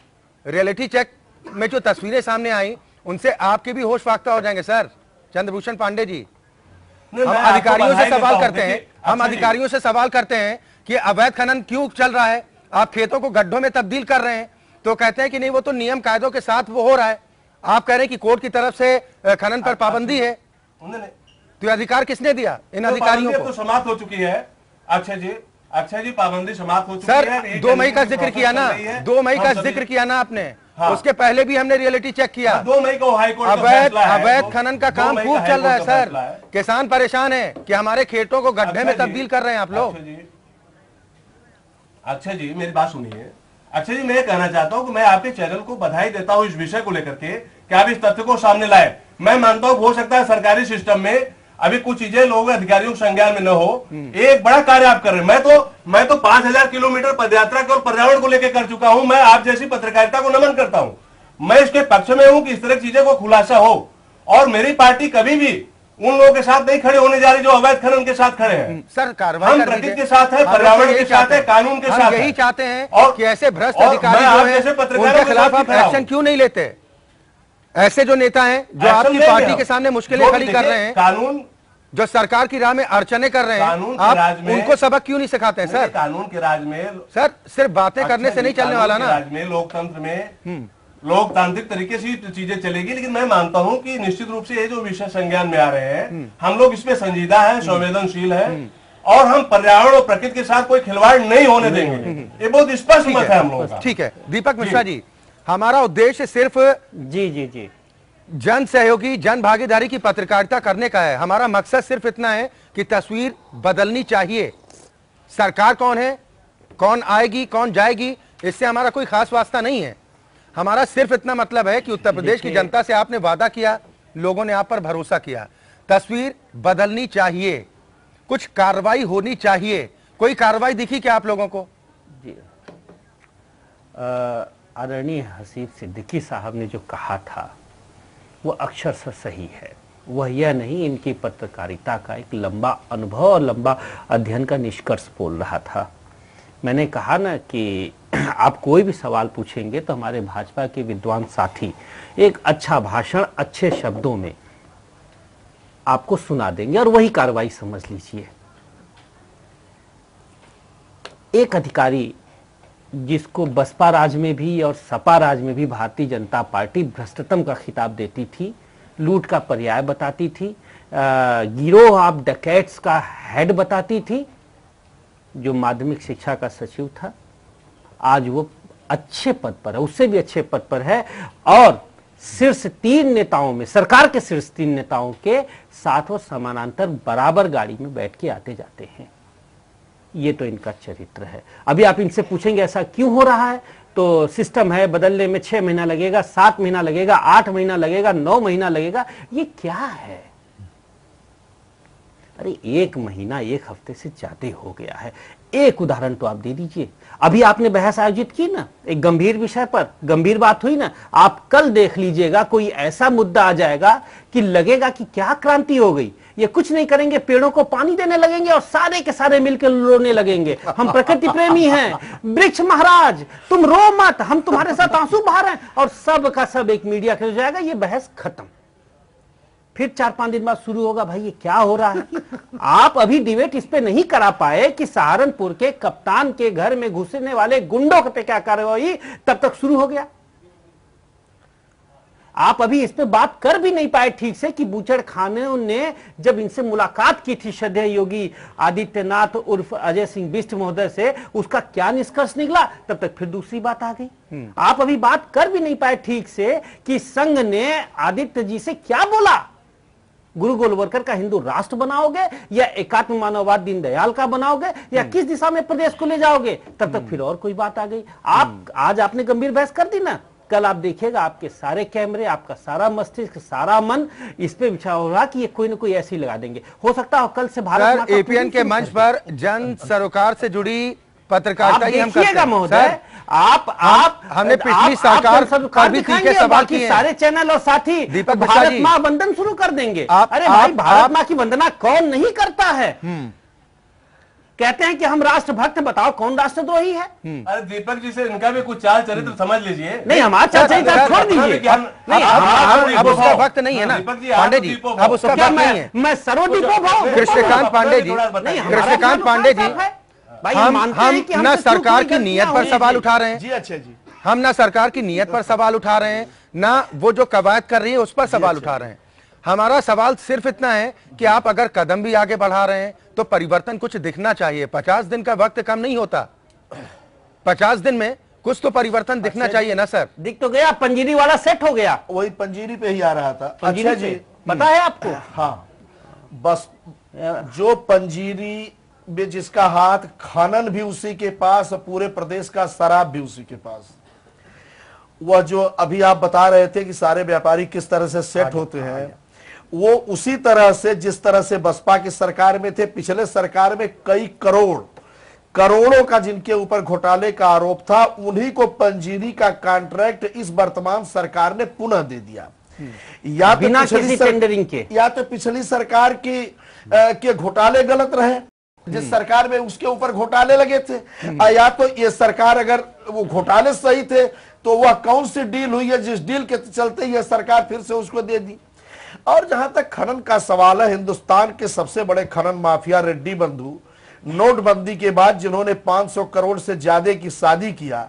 [SPEAKER 1] रियलिटी चेक में जो तस्वीरें सामने आई उनसे आपके भी होश फाख्ता हो जाएंगे सर। चंद्रभूषण पांडे जी, हम अधिकारियों से सवाल करते हैं, हम अधिकारियों से सवाल करते हैं कि अवैध खनन क्यों चल रहा है, आप खेतों को गड्ढों में तब्दील कर रहे हैं, तो कहते हैं कि नहीं वो तो नियम कायदों के साथ वो हो रहा है। आप कह रहे हैं कि कोर्ट की तरफ से खनन पर पाबंदी है, तो अधिकार किसने दिया इन अधिकारियों को?
[SPEAKER 5] तो समाप्त हो चुकी है अक्षय जी, पाबंदी समाप्त हो चुकी है।
[SPEAKER 1] सर 2 मई का जिक्र किया ना, 2 मई का जिक्र किया ना आपने, उसके पहले भी हमने रियलिटी चेक किया।
[SPEAKER 5] 2 मई को हाईकोर्ट
[SPEAKER 1] अवैध खनन का काम खूब चल रहा है सर। किसान परेशान है कि हमारे खेतों को गड्ढे में तब्दील कर रहे हैं आप लोग।
[SPEAKER 5] अक्षय जी मेरी बात सुनिए। अक्षय जी मैं ये कहना चाहता हूं कि मैं आपके चैनल को बधाई देता हूं इस विषय को लेकर के कि आप इस तथ्य को सामने लाए। मैं मानता हूं हो सकता है सरकारी सिस्टम में अभी कुछ चीजें लोग अधिकारियों के संज्ञान में न हो, एक बड़ा कार्य आप कर रहे हैं। मैं तो 5000 किलोमीटर पदयात्रा केवल पर्यावरण को लेकर कर चुका हूं। मैं आप जैसी पत्रकारिता को नमन करता हूं। मैं इसके पक्ष में हूं कि इस तरह की चीजें को खुलासा हो, और मेरी पार्टी कभी भी उन लोगों के साथ नहीं खड़े होने जा रही जो अवैध खनन के साथ खड़े हैं।
[SPEAKER 1] सर कार्रवाई
[SPEAKER 5] हम प्रकृति के साथ है, पर्यावरण के साथ है, कानून के साथ
[SPEAKER 1] यही चाहते हैं कि ऐसे भ्रष्ट अधिकारी जो हैं उनके खिलाफ आप एक्शन क्यों नहीं लेते? ऐसे जो नेता हैं जो आपकी पार्टी के सामने मुश्किलें खड़ी कर रहे हैं,
[SPEAKER 5] कानून
[SPEAKER 1] जो सरकार की राह में अड़चने कर रहे हैं, आप उनको सबक क्यों नहीं सिखाते हैं सर?
[SPEAKER 5] कानून के राज में
[SPEAKER 1] सर सिर्फ बातें करने से नहीं चलने वाला ना।
[SPEAKER 5] राज में लोकतंत्र में लोकतांत्रिक तरीके से चीजें चलेगी, लेकिन मैं मानता हूं कि निश्चित रूप से ये जो विषय संज्ञान में आ रहे हैं, हम लोग इसमें संजीदा है, संवेदनशील है, और हम पर्यावरण और प्रकृति के साथ कोई खिलवाड़ नहीं होने देंगे। ये बहुत स्पष्ट मत है हम लोगों का।
[SPEAKER 1] ठीक है दीपक मिश्रा जी, हमारा उद्देश्य सिर्फ
[SPEAKER 6] जी
[SPEAKER 1] जन सहयोगी, जन भागीदारी की पत्रकारिता करने का है। हमारा मकसद सिर्फ इतना है कि तस्वीर बदलनी चाहिए। सरकार कौन है, कौन आएगी, कौन जाएगी, इससे हमारा कोई खास वास्ता नहीं है। हमारा सिर्फ इतना मतलब है कि उत्तर प्रदेश की जनता से आपने वादा किया, लोगों ने आप पर भरोसा किया, तस्वीर बदलनी चाहिए, कुछ कार्रवाई होनी चाहिए। कोई कार्रवाई दिखी क्या आप लोगों को?
[SPEAKER 6] जी, आदरणीय हसीब सिद्दीकी साहब ने जो कहा था वो अक्षरशः सही है। वह यह नहीं, इनकी पत्रकारिता का एक लंबा अनुभव और लंबा अध्ययन का निष्कर्ष बोल रहा था। मैंने कहा ना कि आप कोई भी सवाल पूछेंगे तो हमारे भाजपा के विद्वान साथी एक अच्छा भाषण अच्छे शब्दों में आपको सुना देंगे और वही कार्रवाई समझ लीजिए। एक अधिकारी जिसको बसपा राज में भी और सपा राज में भी भारतीय जनता पार्टी भ्रष्टतम का खिताब देती थी, लूट का पर्याय बताती थी, गिरोह ऑफ डकैट्स का हेड बताती थी, जो माध्यमिक शिक्षा का सचिव था, आज वो अच्छे पद पर है, उससे भी अच्छे पद पर है और शीर्ष 3 नेताओं में, सरकार के शीर्ष 3 नेताओं के साथ वो समानांतर बराबर गाड़ी में बैठ के आते जाते हैं। ये तो इनका चरित्र है। अभी आप इनसे पूछेंगे ऐसा क्यों हो रहा है, तो सिस्टम है, बदलने में 6 महीना लगेगा, 7 महीना लगेगा, 8 महीना लगेगा, 9 महीना लगेगा। ये क्या है? अरे 1 महीना 1 हफ्ते से ज्यादा हो गया है। एक उदाहरण तो आप दे दीजिए। अभी आपने बहस आयोजित की ना एक गंभीर विषय पर, गंभीर बात हुई ना, आप कल देख लीजिएगा कोई ऐसा मुद्दा आ जाएगा कि लगेगा कि क्या क्रांति हो गई। ये कुछ नहीं करेंगे, पेड़ों को पानी देने लगेंगे और सारे के सारे मिलकर रोने लगेंगे, हम प्रकृति प्रेमी हैं, वृक्ष महाराज तुम रो मत, हम तुम्हारे साथ आंसू बहा रहे हैं, और सब का सब एक मीडिया के हो जाएगा, ये बहस खत्म। फिर 4-5 दिन बाद शुरू होगा, भाई ये क्या हो रहा है। आप अभी डिबेट इस पे नहीं करा पाए कि सहारनपुर के कप्तान के घर में घुसने वाले गुंडों पे क्या कार्रवाई, तब तक शुरू हो गया। आप अभी इस पे बात कर भी नहीं पाए ठीक से कि बूचड़ खानों ने जब इनसे मुलाकात की थी श्रद्धेय योगी आदित्यनाथ उर्फ अजय सिंह बिष्ट महोदय से, उसका क्या निष्कर्ष निकला, तब तक फिर दूसरी बात आ गई। आप अभी बात कर भी नहीं पाए ठीक से कि संघ ने आदित्य जी से क्या बोला, गुरु गोलवलकर का हिंदू राष्ट्र बनाओगे या एकात्म मानववाद दीनदयाल का बनाओगे या किस दिशा में प्रदेश को ले जाओगे, तब तक फिर और कोई बात आ गई। आप आज आपने गंभीर बहस कर दी ना, कल आप देखिएगा आपके सारे कैमरे, आपका सारा मस्तिष्क, सारा मन इस पे बिछा होगा कि ये कोई ना कोई ऐसी लगा देंगे। हो सकता है कल से भारत
[SPEAKER 1] एपीएन के मंच पर जन सरोकार से जुड़ी पत्रकारिता ही हम
[SPEAKER 6] देखिएगा महोदय, आप
[SPEAKER 1] हमने पिछली सरकार पर भी तीखे सवाल किए,
[SPEAKER 6] सारे चैनल और साथी
[SPEAKER 1] दीपक
[SPEAKER 6] भारत माँ वंदन शुरू कर देंगे। अरे भाई, भारत माँ की वंदना कौन नहीं करता है? कहते हैं कि हम राष्ट्रभक्त, बताओ कौन राष्ट्रद्रोही है?
[SPEAKER 5] अरे दीपक जी से इनका भी कुछ चाल चरित्र समझ लीजिए।
[SPEAKER 6] नहीं, हमारा चाल चरित्र छोड़ दीजिए।
[SPEAKER 1] अब उसका वक्त नहीं है ना पांडे जी, अब उसका वक्त नहीं है।
[SPEAKER 6] मैं सर्वदीपोभव
[SPEAKER 1] कृष्णकांत पांडे जी, कृष्णकांत पांडे जी, हम ना सरकार की नीयत पर सवाल उठा रहे हैं
[SPEAKER 7] जी। अच्छा जी,
[SPEAKER 1] हम ना सरकार की नीयत पर सवाल उठा रहे हैं, ना वो जो कवायद कर रही है उस पर सवाल उठा रहे हैं। हमारा सवाल सिर्फ इतना है कि आप अगर कदम भी आगे बढ़ा रहे हैं तो परिवर्तन कुछ दिखना चाहिए। 50 दिन का वक्त कम नहीं होता, 50 दिन में कुछ तो परिवर्तन दिखना चाहिए ना सर।
[SPEAKER 6] दिख तो गया, पंजीरी वाला सेट हो गया,
[SPEAKER 7] वही पंजीरी पे ही आ रहा था।
[SPEAKER 6] अच्छा जी, पता है आपको?
[SPEAKER 7] हाँ, बस जो पंजीरी में जिसका हाथ, खनन भी उसी के पास, पूरे प्रदेश का शराब भी उसी के पास। वह जो अभी आप बता रहे थे कि सारे व्यापारी किस तरह से सेट होते हैं, वो उसी तरह से जिस तरह से बसपा की सरकार में थे, पिछले सरकार में कई करोड़ों का जिनके ऊपर घोटाले का आरोप था, उन्हीं को पंजीरी का कॉन्ट्रैक्ट इस वर्तमान सरकार ने पुनः दे दिया। या तो
[SPEAKER 6] बिना किसी टेंडरिंग के,
[SPEAKER 7] या तो पिछली सरकार के घोटाले गलत रहे, जिस सरकार में उसके ऊपर घोटाले लगे थे, या तो ये सरकार अगर वो घोटाले सही थे तो वह कौन सी डील हुई है जिस डील के चलते यह सरकार फिर से उसको दे दी। और जहां तक खनन का सवाल है, हिंदुस्तान के सबसे बड़े खनन माफिया रेड्डी बंधु, नोटबंदी के बाद जिन्होंने 500 करोड़ से ज्यादा की शादी किया,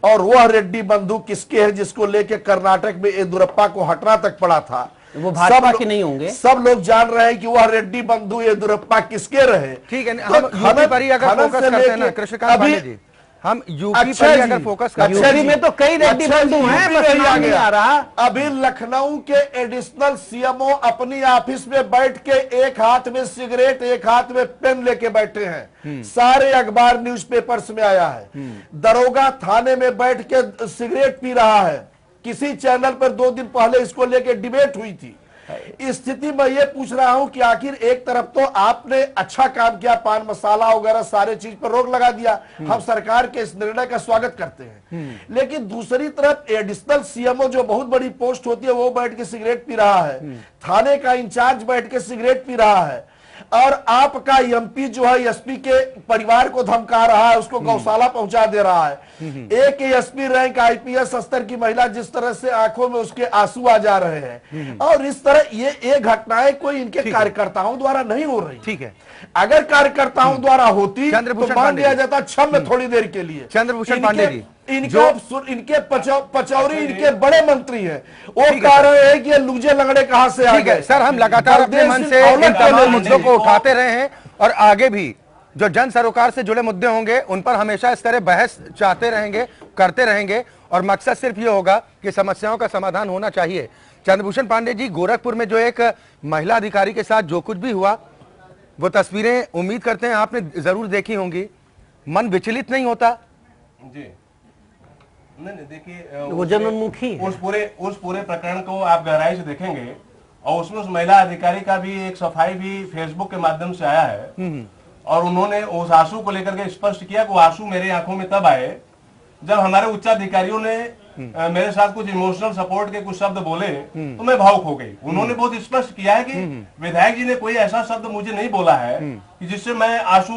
[SPEAKER 7] और वह रेड्डी बंधु किसके है जिसको लेके कर्नाटक में येदुरप्पा को हटना तक पड़ा था।
[SPEAKER 6] वो भाजपा के नहीं होंगे,
[SPEAKER 7] सब लोग जान रहे हैं कि वह रेड्डी बंधु येदुरप्पा किसके रहे।
[SPEAKER 1] ठीक है, हम यूपी पर ही अगर फोकस करते हैं ना कृष्णकांत पांडे जी, हम यूपी पर ही अगर फोकस करते हैं,
[SPEAKER 6] यूपी में तो कई रेड्डी बंधु हैं, बस नाम नहीं आ रहा।
[SPEAKER 7] अभी लखनऊ के एडिशनल सीएमओ अपनी ऑफिस में बैठ के एक हाथ में सिगरेट एक हाथ में पेन लेके बैठे हैं, सारे अखबार न्यूज़पेपर्स में आया है। दरोगा थाने में बैठ के सिगरेट पी रहा है, किसी चैनल पर 2 दिन पहले इसको लेके डिबेट हुई थी, इस स्थिति में ये पूछ रहा हूं कि आखिर एक तरफ तो आपने अच्छा काम किया, पान मसाला वगैरह सारे चीज पर रोक लगा दिया, हम सरकार के इस निर्णय का स्वागत करते हैं, लेकिन दूसरी तरफ एडिशनल सीएमओ जो बहुत बड़ी पोस्ट होती है वो बैठ के सिगरेट पी रहा है, थाने का इंचार्ज बैठ के सिगरेट पी रहा है, और आपका एमपी जो है एसपी के परिवार को धमका रहा है, उसको गौशाला पहुंचा दे रहा है। एक एसपी रैंक आईपीएस स्तर की महिला जिस तरह से आंखों में उसके आंसू आ जा रहे हैं, और इस तरह ये घटनाएं कोई इनके कार्यकर्ताओं द्वारा नहीं हो रही।
[SPEAKER 1] ठीक है,
[SPEAKER 7] अगर कार्यकर्ताओं द्वारा होती तो
[SPEAKER 1] चंद्रभूषण
[SPEAKER 7] मान
[SPEAKER 1] पांडे
[SPEAKER 7] लिया
[SPEAKER 1] जी।
[SPEAKER 7] जाता क्षम थोड़ी देर के लिए।
[SPEAKER 1] चंद्रभूषण पांडे जी,
[SPEAKER 7] इनके पचौरी इनके बड़े मंत्री हैं, वो कह रहे हैं कि ये लूजे लंगड़े कहां से आ
[SPEAKER 1] ठीक है
[SPEAKER 7] गए।
[SPEAKER 1] सर, हम लगातार अपने मन से इन तमाम मुद्दों को उठाते रहे हैं और आगे भी जो जन सरोकार से जुड़े मुद्दे होंगे उन पर हमेशा इस तरह बहस चाहते रहेंगे, करते रहेंगे, और मकसद सिर्फ ये होगा कि समस्याओं का समाधान होना चाहिए। चंद्रभूषण पांडे जी, गोरखपुर में जो एक महिला अधिकारी के साथ जो कुछ भी हुआ, वो तस्वीरें उम्मीद करते हैं आपने जरूर देखी होंगी, मन विचलित नहीं होता?
[SPEAKER 5] जी नहीं, देखिए
[SPEAKER 6] वो जनोन्मुखी है।
[SPEAKER 5] उस पूरे प्रकरण को आप गहराई से देखेंगे और उसमें उस महिला अधिकारी का भी एक सफाई भी फेसबुक के माध्यम से आया है, और उन्होंने उस आंसू को लेकर के स्पष्ट किया कि वो आंसू मेरे आंखों में तब आए जब हमारे उच्चाधिकारियों ने मेरे साथ कुछ इमोशनल सपोर्ट के कुछ शब्द बोले तो मैं भावुक हो गई। उन्होंने बहुत स्पष्ट किया है कि विधायक जी ने कोई ऐसा शब्द मुझे नहीं बोला है कि जिससे मैं आंसू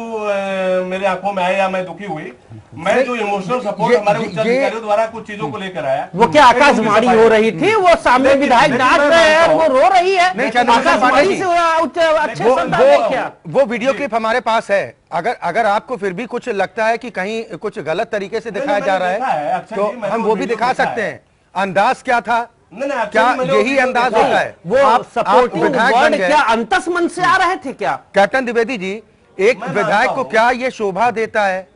[SPEAKER 5] मेरे आंखों में आए या मैं दुखी हुई। मैं जो इमोशनल सपोर्ट हमारे उच्चाधिकारियों द्वारा कुछ चीजों को लेकर आया,
[SPEAKER 6] वो क्या आकाशवाणी हो रही थी, वो सामने विधायक नाच रहे हैं, वो रो रही है,
[SPEAKER 1] नहीं, चंद्रभूषण पांडे जी,
[SPEAKER 6] अच्छे शब्द है क्या?
[SPEAKER 1] वो वीडियो क्लिप हमारे पास है। अगर आपको फिर भी कुछ लगता है कि कहीं कुछ गलत तरीके से दिखाया जा रहा है तो हम वो भी दिखा सकते हैं। अंदाज क्या था? क्या यही अंदाज होता है?
[SPEAKER 6] वो सपोर्टिंग वर्ड क्या अंतस मन से आ रहे थे क्या?
[SPEAKER 1] कैप्टन द्विवेदी जी, एक विधायक को क्या ये शोभा देता है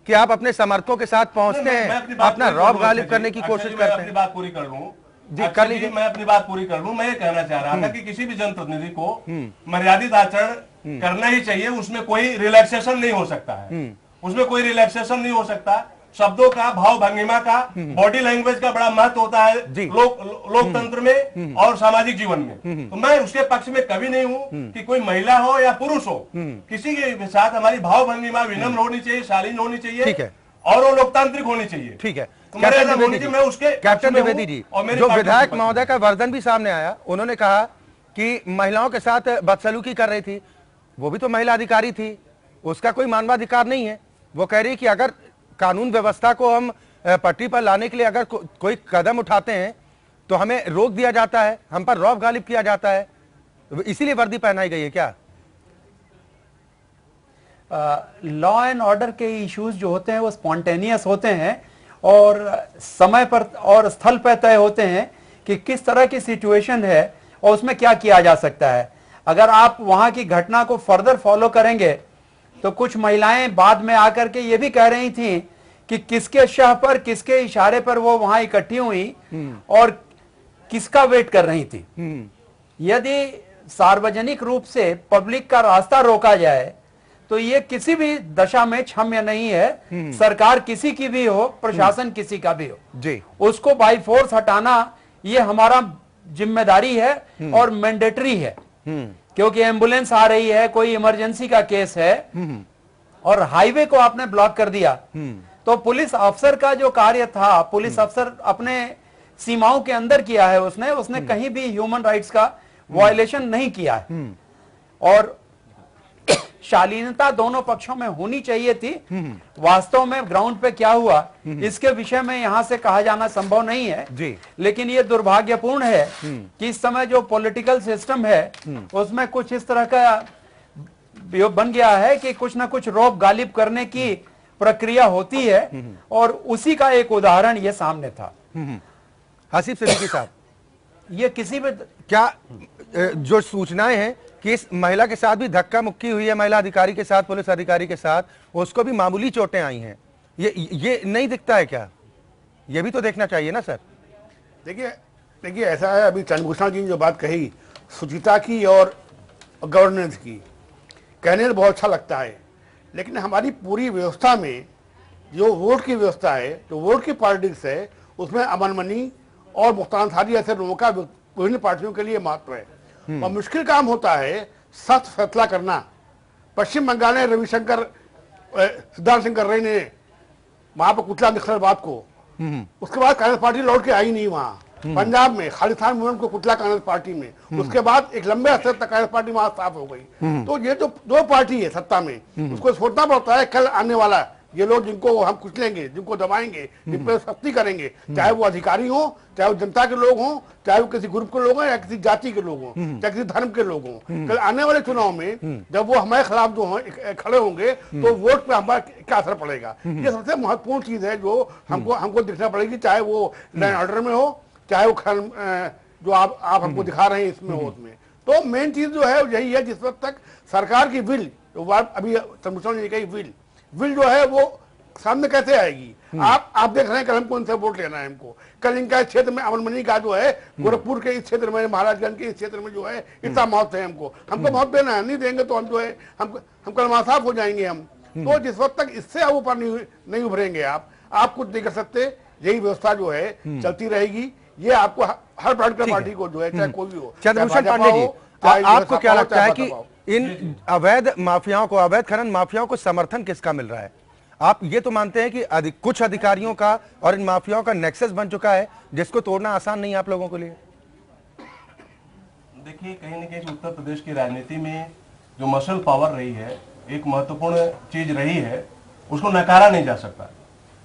[SPEAKER 1] कि आप अपने समर्थकों के साथ पहुंचते हैं, अपना रौब गालिब करने की कोशिश करते हैं?
[SPEAKER 5] अपनी बात पूरी कर लूं
[SPEAKER 1] जी, कर लीजिए।
[SPEAKER 5] मैं अपनी बात पूरी कर लूं। मैं ये कहना चाह रहा था कि किसी भी जनप्रतिनिधि को मर्यादित आचरण करना ही चाहिए, उसमें कोई रिलैक्सेशन नहीं हो सकता है, उसमें कोई रिलैक्सेशन नहीं हो सकता। शब्दों का, भाव भंगिमा का, बॉडी लैंग्वेज का बड़ा महत्व होता है लोकतंत्र में और सामाजिक जीवन में। तो मैं उसके पक्ष में कभी नहीं हूं कि कोई महिला हो या पुरुष हो, किसी के साथ हमारी भाव भंगिमा विनम्र होनी चाहिए, शालीन होनी चाहिए,
[SPEAKER 1] ठीक है,
[SPEAKER 5] और वो लोकतांत्रिक होनी चाहिए।
[SPEAKER 1] ठीक है।
[SPEAKER 5] तो
[SPEAKER 1] कैप्टन द्विवेदी जी,
[SPEAKER 5] मैं उसके
[SPEAKER 1] कैप्टन द्विवेदी जी, जो विधायक महोदय का वर्जन भी सामने आया, उन्होंने कहा कि महिलाओं के साथ बदसलूकी कर रही थी, वो भी तो महिला अधिकारी थी, उसका कोई मानवाधिकार नहीं है। वो कह रही कि अगर कानून व्यवस्था को हम पटरी पर लाने के लिए अगर कोई कदम उठाते हैं तो हमें रोक दिया जाता है, हम पर रौब गालिब किया जाता है, इसीलिए वर्दी पहनाई गई है क्या?
[SPEAKER 8] लॉ एंड ऑर्डर के इश्यूज जो होते हैं वो स्पॉन्टेनियस होते हैं और समय पर और स्थल पर तय होते हैं कि किस तरह की सिचुएशन है और उसमें क्या किया जा सकता है। अगर आप वहां की घटना को फर्दर फॉलो करेंगे तो कुछ महिलाएं बाद में आकर के ये भी कह रही थी कि किसके शाह पर, किसके इशारे पर वो वहां इकट्ठी हुई और किसका वेट कर रही थी। यदि सार्वजनिक रूप से पब्लिक का रास्ता रोका जाए तो ये किसी भी दशा में क्षम्य नहीं है। सरकार किसी की भी हो, प्रशासन किसी का भी हो
[SPEAKER 1] जी,
[SPEAKER 8] उसको बाय फोर्स हटाना ये हमारा जिम्मेदारी है और मैंडेटरी है, क्योंकि एम्बुलेंस आ रही है, कोई इमरजेंसी का केस है और हाईवे को आपने ब्लॉक कर दिया तो पुलिस अफसर का जो कार्य था, पुलिस अफसर अपने सीमाओं के अंदर किया है, उसने कहीं भी ह्यूमन राइट्स का वायलेशन नहीं किया है। और शालीनता दोनों पक्षों में होनी चाहिए थी। वास्तव में ग्राउंड पे क्या हुआ इसके विषय में यहां से कहा जाना संभव नहीं है
[SPEAKER 1] जी।
[SPEAKER 8] लेकिन ये दुर्भाग्यपूर्ण है कि इस समय जो पॉलिटिकल सिस्टम है उसमें कुछ इस तरह का बन गया है कि कुछ ना कुछ रौब गालिब करने की प्रक्रिया होती है और उसी का एक उदाहरण ये सामने था।
[SPEAKER 1] आसिफ सिद्दीकी साहब,
[SPEAKER 8] ये किसी भी
[SPEAKER 1] क्या जो सूचनाएं हैं कि इस महिला के साथ भी धक्का मुक्की हुई है, महिला अधिकारी के साथ, पुलिस अधिकारी के साथ, उसको भी मामूली चोटें आई हैं, ये नहीं दिखता है क्या? ये भी तो देखना चाहिए ना सर।
[SPEAKER 9] देखिए ऐसा है, अभी चंद्रभूषण जी ने जो बात कही शुचिता की और गवर्नेंस की, कहने में बहुत अच्छा लगता है, लेकिन हमारी पूरी व्यवस्था में जो वोट की व्यवस्था है, जो वोट की पॉलिटिक्स है, उसमें अमन मनी और मुख्तार अंसारी ऐसे लोगों का विभिन्न पार्टियों के लिए महत्व है। और मुश्किल काम होता है सख्त फैसला करना। पश्चिम बंगाल में रविशंकर सिद्धार्थ सिंह कर रहे ने वहां पर कुचला नक्सलवाद को, उसके बाद कांग्रेस पार्टी लौट के आई नहीं वहां। पंजाब में खालिस्तान मूवमेंट को कुचला कांग्रेस पार्टी में, उसके बाद एक लंबे अरसे तक कांग्रेस पार्टी वहां साफ हो गई। तो ये जो दो पार्टी है सत्ता में, उसको सोचना पड़ता है कल आने वाला ये लोग जिनको हम कुचलेंगे, जिनको दबाएंगे, जिन पर सख्ती करेंगे, चाहे वो अधिकारी हो, चाहे वो जनता के लोग हों, चाहे वो किसी ग्रुप के लोग हों या किसी जाति के लोग हों, चाहे किसी धर्म के लोग हों। कल आने वाले चुनाव में जब वो हमारे खिलाफ जो खड़े होंगे तो वोट पे हमारा क्या असर पड़ेगा, ये सबसे महत्वपूर्ण चीज है जो हमको दिखना पड़ेगी, चाहे वो लॉ एंड ऑर्डर में हो, चाहे वो जो आप हमको दिखा रहे हैं इसमें हो उसमें। तो मेन चीज जो है यही है, जिस वक्त तक सरकार की विल, अभी चंद्रशेखर ने कही विल जो है वो सामने कैसे आएगी। आप देख रहे हैं कल हमको उनसे वोट लेना है हमको। कल इनका क्षेत्र में अमरमणि का जो है गोरखपुर के इस क्षेत्र में, महाराजगंज के इस क्षेत्र में जो है इतना मौत है, हमको मौत देना है, नहीं देंगे तो हम जो है हम कल मासाफ हो जाएंगे हम। तो जिस वक्त तक इससे आप ऊपर नहीं उभरेंगे आप कुछ नहीं कर सकते। यही व्यवस्था जो है चलती रहेगी। ये आपको हर पॉलिटिकल पार्टी को जो है चाहे कोई भी हो।
[SPEAKER 1] चंद्रभूषण पांडे जी, आपको क्या लगता है कि इन अवैध माफियाओं को, अवैध खनन माफियाओं को समर्थन किसका मिल रहा है? आप ये तो मानते हैं कि कुछ अधिकारियों का और इन माफियाओं का नेक्सस बन चुका है जिसको तोड़ना आसान नहीं है आप लोगों के लिए?
[SPEAKER 5] देखिए, कहीं न कहीं उत्तर प्रदेश की राजनीति में जो मसल पावर रही है, एक महत्वपूर्ण चीज रही है, उसको नकारा नहीं जा सकता।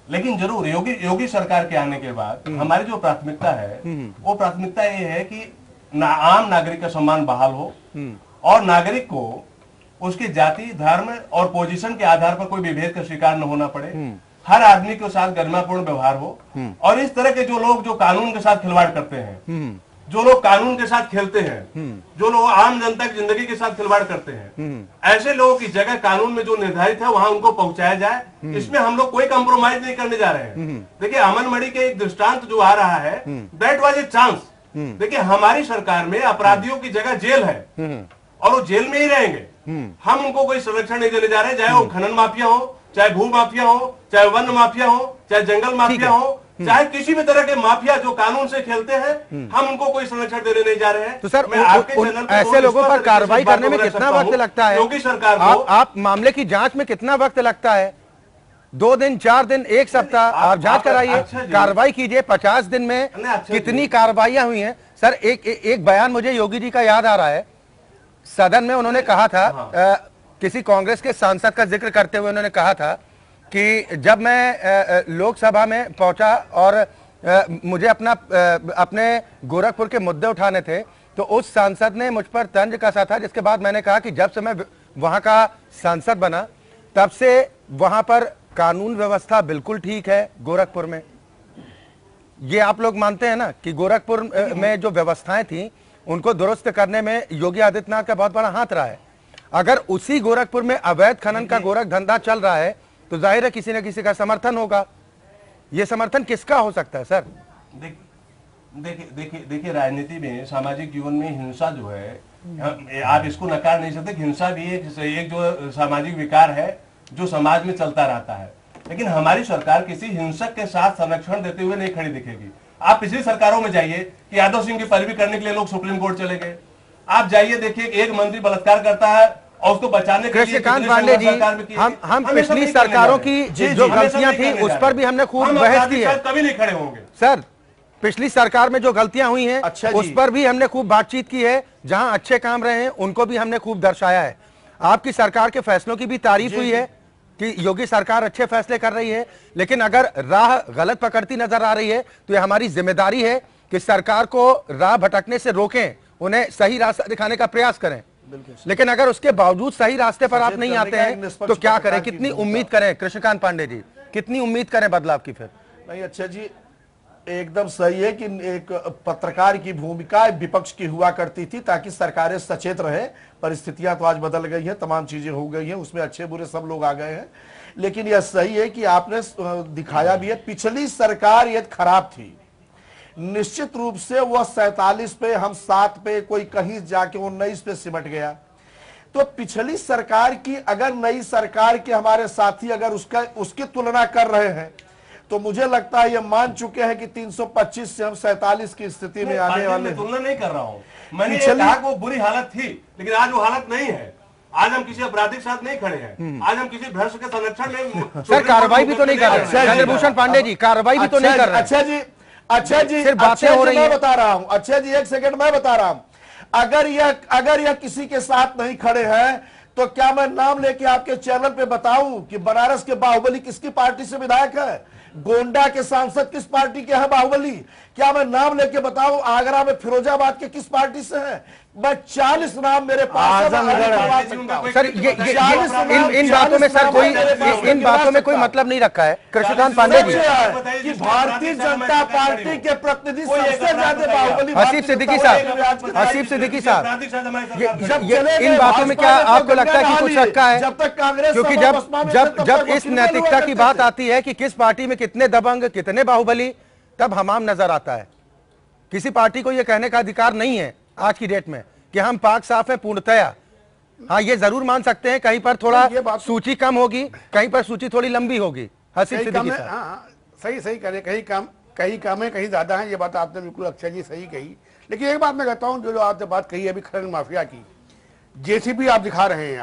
[SPEAKER 5] लेकिन जरूर योगी सरकार के आने के बाद हमारी जो प्राथमिकता है वो प्राथमिकता ये है कि आम नागरिक का सम्मान बहाल हो और नागरिक को उसकी जाति, धर्म और पोजीशन के आधार पर कोई विभेद का शिकार न होना पड़े। हर आदमी के साथ गरिमापूर्ण व्यवहार हो। और इस तरह के जो लोग जो कानून के साथ खिलवाड़ करते हैं, जो लोग कानून के साथ खेलते हैं, जो लोग आम जनता की जिंदगी के साथ खिलवाड़ करते हैं, ऐसे लोगों की जगह कानून में जो निर्धारित है वहां उनको पहुंचाया जाए। इसमें हम लोग कोई कॉम्प्रोमाइज नहीं करने जा रहे हैं। देखिए, अमनमणि के एक दृष्टांत जो आ रहा है, दैट वाज ए चांस। देखिए, हमारी सरकार में अपराधियों की जगह जेल है और वो जेल में ही रहेंगे। हम उनको कोई संरक्षण नहीं देने जा रहे, चाहे वो खनन माफिया हो, चाहे भू माफिया हो, चाहे वन माफिया हो, चाहे जंगल माफिया हो, चाहे किसी भी तरह के माफिया जो कानून से खेलते हैं, हम उनको कोई संरक्षण देने नहीं जा रहे हैं।
[SPEAKER 1] तो सर, ऐसे लोगों पर कार्रवाई करने में कितना वक्त लगता है?
[SPEAKER 5] योगी सरकार
[SPEAKER 1] आप मामले की जांच में कितना वक्त लगता है? 2 दिन, 4 दिन, 1 सप्ताह आप जांच कराइए, कार्रवाई कीजिए। 50 दिन में कितनी कार्रवाइयां हुई हैं? सर, एक बयान मुझे योगी जी का याद आ रहा है। सदन में उन्होंने कहा था, किसी कांग्रेस के सांसद का जिक्र करते हुए उन्होंने कहा था कि जब मैं लोकसभा में पहुंचा और मुझे अपने गोरखपुर के मुद्दे उठाने थे, तो उस सांसद ने मुझ पर तंज कसा था, जिसके बाद मैंने कहा कि जब से मैं वहां का सांसद बना तब से वहां पर कानून व्यवस्था बिल्कुल ठीक है गोरखपुर में। ये आप लोग मानते हैं ना कि गोरखपुर में जो व्यवस्थाएं थी उनको दुरुस्त करने में योगी आदित्यनाथ का बहुत बड़ा हाथ रहा है। अगर उसी गोरखपुर में अवैध खनन का गोरख धंधा चल रहा है तो जाहिर है किसी न किसी का समर्थन होगा। ये समर्थन किसका हो सकता है सर?
[SPEAKER 5] देखिए राजनीति में, सामाजिक जीवन में हिंसा जो है, आप इसको नकार नहीं सकते। हिंसा भी एक जो सामाजिक विकार है जो समाज में चलता रहता है। लेकिन हमारी सरकार किसी हिंसक के साथ संरक्षण देते हुए नहीं खड़ी दिखेगी। आप पिछली सरकारों में जाइए कि यादव सिंह की पैरवी करने के लिए लोग सुप्रीम कोर्ट चले गए। आप जाइए, देखिए एक मंत्री बलात्कार करता है और उसको बचाने के लिए
[SPEAKER 1] कृष्णकांत पांडे जी, हम पिछली सरकारों की जो गलतियां थी उस पर भी हमने खूब बहस की है।
[SPEAKER 5] कभी नहीं खड़े होंगे
[SPEAKER 1] सर। पिछली सरकार में जो गलतियां हुई हैं उस पर भी हमने खूब बातचीत की है। जहां अच्छे काम रहे हैं उनको भी हमने खूब दर्शाया है। आपकी सरकार के फैसलों की भी तारीफ हुई है कि योगी सरकार अच्छे फैसले कर रही है। लेकिन अगर राह गलत पकड़ती नजर आ रही है तो ये हमारी जिम्मेदारी है कि सरकार को राह भटकने से रोकें, उन्हें सही रास्ता दिखाने का प्रयास करें। लेकिन अगर उसके बावजूद सही रास्ते पर आप नहीं आते हैं तो क्या करें? कितनी उम्मीद करें? कृष्णकांत पांडे जी, कितनी उम्मीद करें बदलाव की? फिर
[SPEAKER 7] नहीं, अच्छा जी, एकदम सही है कि एक पत्रकार की भूमिका विपक्ष की हुआ करती थी ताकि सरकारें सचेत रहे। परिस्थितियां तो आज बदल गई हैं, तमाम चीजें हो गई हैं, उसमें अच्छे बुरे सब लोग आ गए हैं। लेकिन यह सही है कि आपने दिखाया भी है, पिछली सरकार ये खराब थी। निश्चित रूप से वह 47 पे, हम 7 पे, कोई कहीं जाके 19 पे सिमट गया। तो पिछली सरकार की, अगर नई सरकार के हमारे साथी अगर उसकी तुलना कर रहे हैं तो मुझे लगता है ये मान चुके हैं कि 325 से हम 47 की स्थिति में आने वाले।
[SPEAKER 5] तुलना नहीं कर रहा हूं, मैंने ये कहा कि वो बुरी हालत थी, लेकिन आज वो हालत नहीं है। आज हम किसी अपराधी के साथ नहीं खड़े हैं, आज हम किसी भ्रष्ट के संरक्षण में
[SPEAKER 1] सर कार्रवाई भी तो नहीं कर रहे। चंद्रभूषण पांडे जी कार्रवाई भी तो नहीं कर रहे।
[SPEAKER 7] अच्छा जी
[SPEAKER 1] सिर्फ बातें हो रही
[SPEAKER 7] मैं
[SPEAKER 1] हैं।
[SPEAKER 7] बता रहा हूं, अच्छा जी एक सेकंड मैं बता रहा हूं, अगर यह किसी के साथ नहीं खड़े हैं तो क्या मैं नाम लेके आपके चैनल पे बताऊं कि बनारस के बाहुबली किसकी पार्टी से विधायक है, गोंडा के सांसद किस पार्टी के हैं बाहुबली, क्या मैं नाम लेके बताऊं आगरा में फिरोजाबाद के किस पार्टी से हैं? मैं 40 नाम मेरे पास है।
[SPEAKER 1] सर ये इन बातों में सर कोई इन बातों में कोई मतलब नहीं रखा है। कृष्णकांत पांडे जी
[SPEAKER 7] कि भारतीय जनता पार्टी के प्रतिनिधि सबसे ज्यादा बाहुबली
[SPEAKER 1] हसीब सिद्दीकी साहब, हसीब सिद्दीकी साहब, इन बातों में क्या आपको लगता है कि कुछ रखा है?
[SPEAKER 7] जब तक कांग्रेस,
[SPEAKER 1] क्योंकि जब इस नैतिकता की बात आती है कि किस पार्टी में कितने दबंग कितने बाहुबली, तब हमाम नजर आता है। किसी पार्टी को यह कहने का अधिकार नहीं है आज की डेट में कि हम पाक साफ हैं पूर्णतया। हाँ ये जरूर मान सकते हैं कहीं पर थोड़ा सूची कम होगी, कहीं पर सूची थोड़ी लंबी होगी। हसीब सिद्दीकी साहब,
[SPEAKER 9] हाँ सही करे, कहीं कम है कहीं ज्यादा है, ये बात आपने बिल्कुल अक्षय जी सही कही। लेकिन एक बात मैं कहता हूँ, जो आपने बात कही अभी खनन माफिया की, जेसीबी आप दिखा रहे हैं,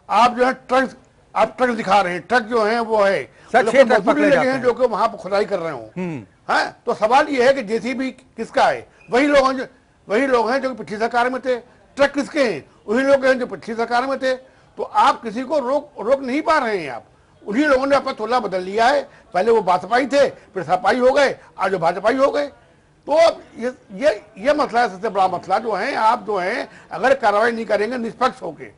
[SPEAKER 9] आप जो है ट्रक दिखा रहे हैं, ट्रक जो है वो है
[SPEAKER 1] सर 6 ट्रक पकड़े जाते हैं
[SPEAKER 9] जो कि वहां पर खुदाई कर रहे हो। हाँ तो सवाल ये है कि जेसीबी किसका है? वही लोग हैं जो पिछली सरकार में थे। ट्रक किसके हैं? वही लोग हैं जो पिछली सरकार में थे। तो आप किसी को रोक नहीं पा रहे हैं। आप उन्हीं लोगों ने अपना तोला बदल लिया है। पहले वो भाजपाई थे, फिर सपाई हो गए, आज वो भाजपाई हो गए। तो ये मसला है, सबसे बड़ा मसला जो है। आप जो है अगर कार्रवाई नहीं करेंगे निष्पक्ष होके,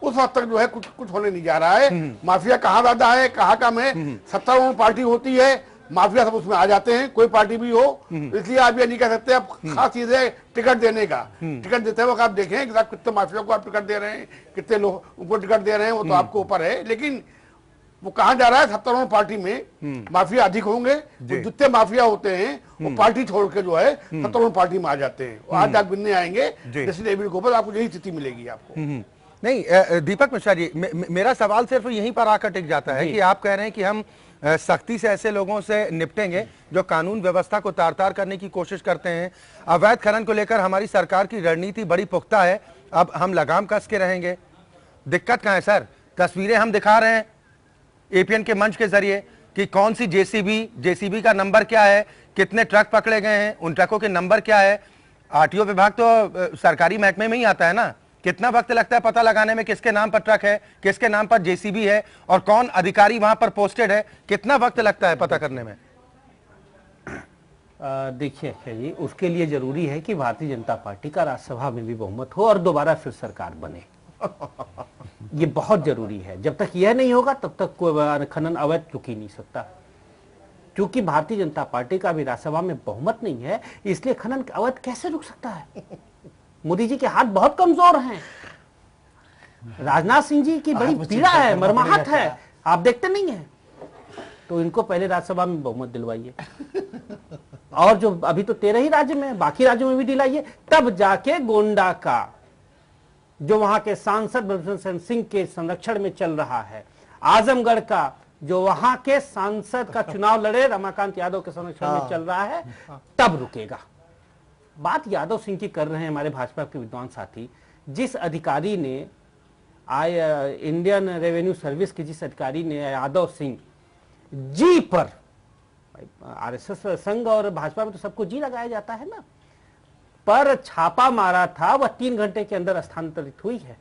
[SPEAKER 9] उस हद तक जो है कुछ होने नहीं जा रहा है। माफिया कहाँ ज्यादा है कहाँ कम है, 70 पार्टी होती है, माफिया सब उसमें आ जाते हैं, कोई पार्टी भी हो। इसलिए आप ये नहीं कह सकते। आप खास चीज है टिकट देने का। टिकट देते वक्त आप देखें कि आप कितने माफिया को आप टिकट दे रहे हैं, कितने लोगों को टिकट दे रहे हैं, वो तो आपके ऊपर है। लेकिन वो कहाँ जा रहा है? 70 पार्टी में माफिया अधिक होंगे। जितने माफिया होते हैं वो पार्टी छोड़ के जो है 70 पार्टी में आ जाते हैं। आज आप गिनने आएंगे जैसे डेविड को, आपको यही स्थिति मिलेगी आपको।
[SPEAKER 1] नहीं दीपक मिश्रा जी, मेरा सवाल सिर्फ यहीं पर आकर टिक जाता है कि आप कह रहे हैं कि हम सख्ती से ऐसे लोगों से निपटेंगे जो कानून व्यवस्था को तार-तार करने की कोशिश करते हैं। अवैध खनन को लेकर हमारी सरकार की रणनीति बड़ी पुख्ता है, अब हम लगाम कस के रहेंगे। दिक्कत कहाँ है सर? तस्वीरें हम दिखा रहे हैं एपीएन के मंच के जरिए कि कौन सी जेसीबी का नंबर क्या है, कितने ट्रक पकड़े गए हैं, उन ट्रकों के नंबर क्या है। आरटीओ विभाग तो सरकारी महकमे में ही आता है ना। कितना वक्त लगता है पता लगाने में किसके नाम पर ट्रक है, किसके नाम पर जेसीबी है और कौन अधिकारी वहां पर पोस्टेड है? कितना वक्त लगता है पता करने में?
[SPEAKER 6] देखिए अक्षय जी, उसके लिए जरूरी है कि भारतीय जनता पार्टी का राज्यसभा में भी बहुमत हो और दोबारा फिर सरकार बने। ये बहुत जरूरी है। जब तक यह नहीं होगा तब तक कोई खनन अवैध रुक ही नहीं सकता। क्योंकि भारतीय जनता पार्टी का भी राज्यसभा में बहुमत नहीं है, इसलिए खनन अवैध कैसे रुक सकता है? मोदी जी के हाथ बहुत कमजोर हैं। राजनाथ सिंह जी की बड़ी पीड़ा है, मरमाहट है, आप देखते नहीं हैं। तो इनको पहले राज्यसभा में बहुमत दिलवाइए और जो अभी तो 13 ही राज्य में, बाकी राज्यों में भी दिलाइए, तब जाके गोंडा का जो वहां के सांसद ब्रजभूषण सिंह के संरक्षण में चल रहा है, आजमगढ़ का जो वहां के सांसद का चुनाव लड़े रमाकांत यादव के संरक्षण में चल रहा है, तब रुकेगा। बात यादव सिंह की कर रहे हैं हमारे भाजपा के विद्वान साथी। जिस अधिकारी ने इंडियन रेवेन्यू सर्विस के जिस अधिकारी ने यादव सिंह जी पर, आरएसएस संघ और भाजपा में तो सबको जी लगाया जाता है ना, पर छापा मारा था, वह 3 घंटे के अंदर स्थानांतरित हुई है।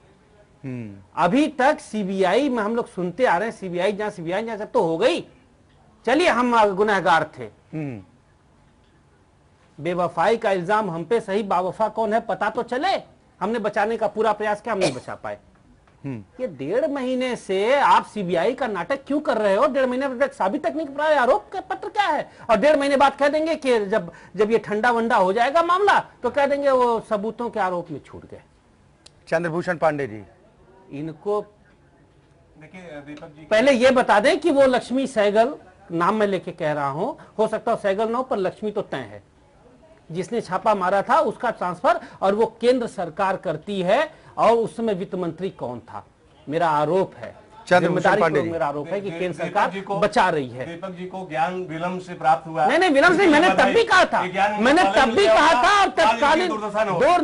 [SPEAKER 6] अभी तक सीबीआई में हम लोग सुनते आ रहे हैं, सीबीआई जहां सब तो हो गई, चलिए हम गुनहगार थे। बेवफाई का इल्जाम हम पे, सही बावफा कौन है पता तो चले। हमने बचाने का पूरा प्रयास किया, हम नहीं बचा पाए। ये 1.5 महीने से आप सीबीआई का नाटक क्यों कर रहे हो? 1.5 महीने तक साबित तक नहीं कर रहा है, आरोप का पत्र क्या है? और 1.5 महीने बाद कह देंगे कि जब ये ठंडा वंडा हो जाएगा मामला तो कह देंगे वो सबूतों के आरोप में छूट गए।
[SPEAKER 1] चंद्रभूषण पांडे जी,
[SPEAKER 5] इनको देखिए दीपक जी,
[SPEAKER 6] पहले ये बता दें कि वो लक्ष्मी सहगल, नाम मैं लेके कह रहा हूं, हो सकता है सहगल ना हो पर लक्ष्मी तो तय है, जिसने छापा मारा था उसका ट्रांसफर और वो केंद्र सरकार करती है। और उस समय वित्त मंत्री कौन था? मेरा आरोप है
[SPEAKER 1] चंद्रभूषण पांडे जी,
[SPEAKER 6] मेरा आरोप है कि केंद्र सरकार बचा रही है।
[SPEAKER 5] दीपक जी को ज्ञान विलंब से प्राप्त हुआ।
[SPEAKER 6] नहीं विलंब नहीं, मैंने तब भी कहा था, मैंने तब भी कहा था, और तत्कालीन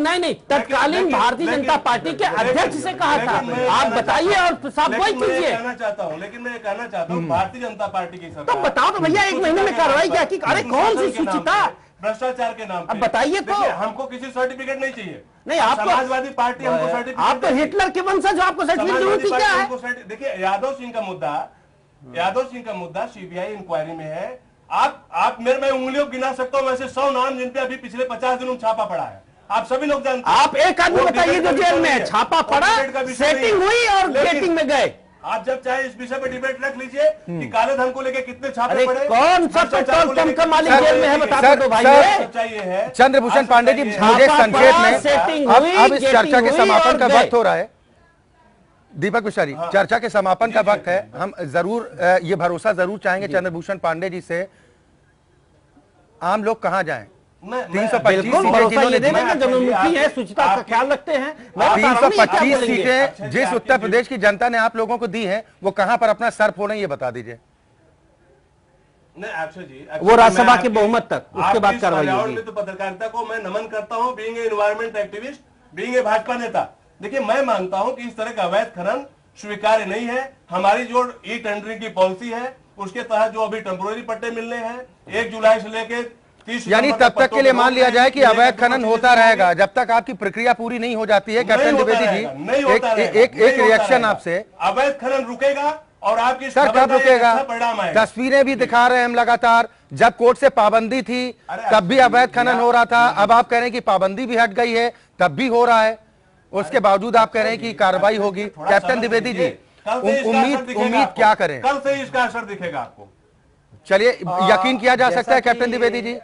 [SPEAKER 6] नहीं तत्कालीन भारतीय जनता पार्टी के अध्यक्ष से कहा था। आप बताइए और साफ वही कीजिए।
[SPEAKER 5] कहना चाहता हूँ, लेकिन मैं कहना चाहता हूँ भारतीय जनता पार्टी की सरकार,
[SPEAKER 6] तो बताओ तो भैया, 1 महीने में कार्रवाई क्या की? अरे कौन सी सूचिता?
[SPEAKER 5] भ्रष्टाचार के नाम पे।
[SPEAKER 6] अब बताइए तो।
[SPEAKER 5] हमको किसी सर्टिफिकेट नहीं चाहिए।
[SPEAKER 6] नहीं, आप
[SPEAKER 5] समाजवादी पार्टी हमको सर्टिफिकेट,
[SPEAKER 6] आप तो हिटलर के वंशज हो, आपको सर्टिफिकेट की जरूरत क्या है?
[SPEAKER 5] देखिए यादव सिंह का मुद्दा सीबीआई इंक्वायरी में है। आप मेरे में उंगलियों गिना सकता हूँ वैसे 100 नाम जिन पे अभी पिछले 50 दिनों छापा पड़ा है। आप सभी लोग जानते हैं।
[SPEAKER 6] आप एक आदमी बताइए जो जेल में छापा पड़ा, सेटिंग हुई और गेटिंग में गए।
[SPEAKER 5] आप जब चाहे इस विषय पर डिबेट रख लीजिए कि काले धन को लेकर कितने छापे पड़े।
[SPEAKER 6] कौन सा पेट्रोल पंप का मालिक जेल में है, बता दो भाई।
[SPEAKER 5] सच्चाई है।
[SPEAKER 1] चंद्रभूषण पांडे जी, मुझे संक्षेप में, अब इस चर्चा के समापन का वक्त हो रहा है। दीपक मिश्रा जी, चर्चा के समापन का वक्त है। हम जरूर ये भरोसा जरूर चाहेंगे चंद्रभूषण पांडे जी से, आम लोग कहां जाएं?
[SPEAKER 6] 325 सूचिता का ख्याल रखते हैं।
[SPEAKER 1] 325 सीटें जिस उत्तर प्रदेश की जनता ने आप लोगों को दी हैं, वो कहां पर अपना सर फोड़े, ये बता दीजिए।
[SPEAKER 6] वो राज्यसभा के बहुमत तक, उसके बाद कार्रवाई होगी।
[SPEAKER 5] तो पत्रकारिता को मैं नमन करता हूं, being a environment activist, being a Bhajpa नेता। देखिए, मैं मानता हूं कि इस तरह का अवैध खनन स्वीकार्य नहीं है। हमारी जो ई टेंडरिंग की पॉलिसी है, उसके तहत जो अभी टेम्पोररी पट्टे मिलने हैं 1 जुलाई से लेकर,
[SPEAKER 1] यानी तब तक के लिए मान लिया जाए कि अवैध खनन होता रहेगा जब तक आपकी प्रक्रिया पूरी नहीं हो जाती है। कैप्टन द्विवेदी जी, एक रिएक्शन आपसे।
[SPEAKER 5] अवैध खनन रुकेगा और आपकी
[SPEAKER 1] सर कब रुकेगा? तस्वीरें भी दिखा रहे हैं हम लगातार। जब कोर्ट से पाबंदी थी तब भी अवैध खनन हो रहा था। अब आप कह रहे हैं कि पाबंदी भी हट गई है, तब भी हो रहा है। उसके बावजूद आप कह रहे हैं कि कार्रवाई होगी। कैप्टन द्विवेदी जी, उम्मीद क्या करें?
[SPEAKER 5] कल से इसका असर दिखेगा आपको।
[SPEAKER 1] चलिए, यकीन किया जा सकता है कैप्टन द्विवेदी जी,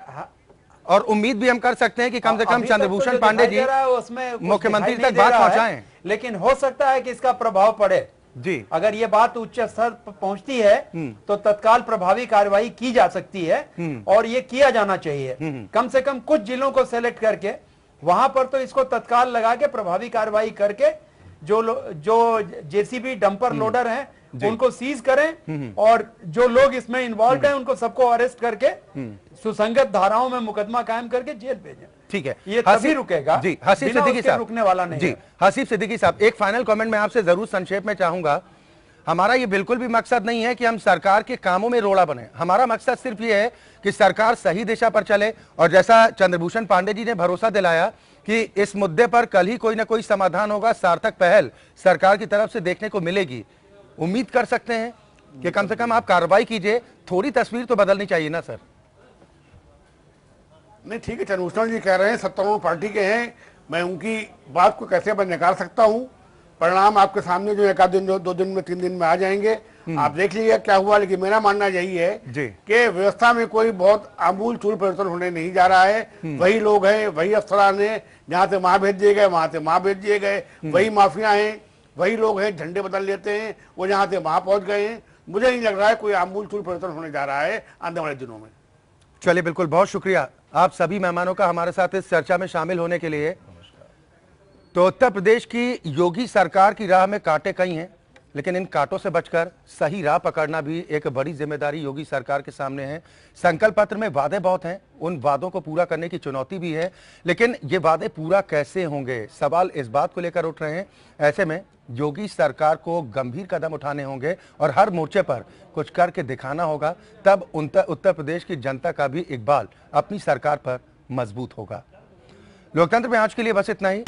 [SPEAKER 1] और उम्मीद भी हम कर सकते हैं कि कम से कम चंद्रभूषण पांडे जी मुख्यमंत्री तक बात पहुंचाएं।
[SPEAKER 8] लेकिन हो सकता है कि इसका प्रभाव पड़े
[SPEAKER 1] जी।
[SPEAKER 8] अगर ये बात उच्च स्तर पर पहुंचती है तो तत्काल प्रभावी कार्रवाई की जा सकती है, और ये किया जाना चाहिए। कम से कम कुछ जिलों को सेलेक्ट करके वहां पर तो इसको तत्काल लगा के प्रभावी कार्रवाई करके जो जेसीबी डंपर लोडर हैं उनको सीज करें, और जो लोग इसमें इन्वॉल्व हैं उनको सबको अरेस्ट करके सुसंगत धाराओं में मुकदमा कायम करके जेल भेजें।
[SPEAKER 1] ठीक है,
[SPEAKER 8] ये तभी रुकेगा
[SPEAKER 1] जी। हसीब सिद्दीकी साहब,
[SPEAKER 8] रुकने वाला नहीं
[SPEAKER 1] जी। हसीब सिद्दीकी साहब, एक फाइनल कमेंट मैं आपसे जरूर संक्षेप में चाहूंगा। हमारा ये बिल्कुल भी मकसद नहीं है कि हम सरकार के कामों में रोड़ा बने। हमारा मकसद सिर्फ ये है कि सरकार सही दिशा पर चले, और जैसा चंद्रभूषण पांडे जी ने भरोसा दिलाया कि इस मुद्दे पर कल ही कोई ना कोई समाधान होगा, सार्थक पहल सरकार की तरफ से देखने को मिलेगी। उम्मीद कर सकते हैं कि कम से कम आप कार्रवाई कीजिए, थोड़ी तस्वीर तो बदलनी चाहिए ना सर।
[SPEAKER 9] नहीं, ठीक है, चंद्रभूषण जी कह रहे हैं सत्तारूढ़ पार्टी के हैं, मैं उनकी बात को कैसे मैं नकार सकता हूं। परिणाम आपके सामने जो 1 दिन, 2 दिन में, 3 दिन में आ जाएंगे, आप देख लीजिए क्या हुआ। लेकिन मेरा मानना यही है कि व्यवस्था में कोई बहुत आमूल चूल परिवर्तन होने नहीं जा रहा है। वही लोग हैं, वही अफसरान हैं, जहां से वहां भेज दिए गए वहां से वहां भेज दिए गए, वही माफिया हैं, वही लोग हैं, झंडे बदल लेते हैं, वो जहां से वहां पहुंच गए हैं। मुझे नहीं लग रहा है कोई आमूल चूल परिवर्तन होने जा रहा है आने वाले दिनों में।
[SPEAKER 1] चलिए, बिल्कुल, बहुत शुक्रिया आप सभी मेहमानों का हमारे साथ इस चर्चा में शामिल होने के लिए। तो उत्तर प्रदेश की योगी सरकार की राह में कांटे कई हैं, लेकिन इन कांटों से बचकर सही राह पकड़ना भी एक बड़ी जिम्मेदारी योगी सरकार के सामने है। संकल्प पत्र में वादे बहुत हैं, उन वादों को पूरा करने की चुनौती भी है, लेकिन ये वादे पूरा कैसे होंगे, सवाल इस बात को लेकर उठ रहे हैं। ऐसे में योगी सरकार को गंभीर कदम उठाने होंगे और हर मोर्चे पर कुछ करके दिखाना होगा, तब उत्तर प्रदेश की जनता का भी इकबाल अपनी सरकार पर मजबूत होगा। लोकतंत्र में आज के लिए बस इतना ही।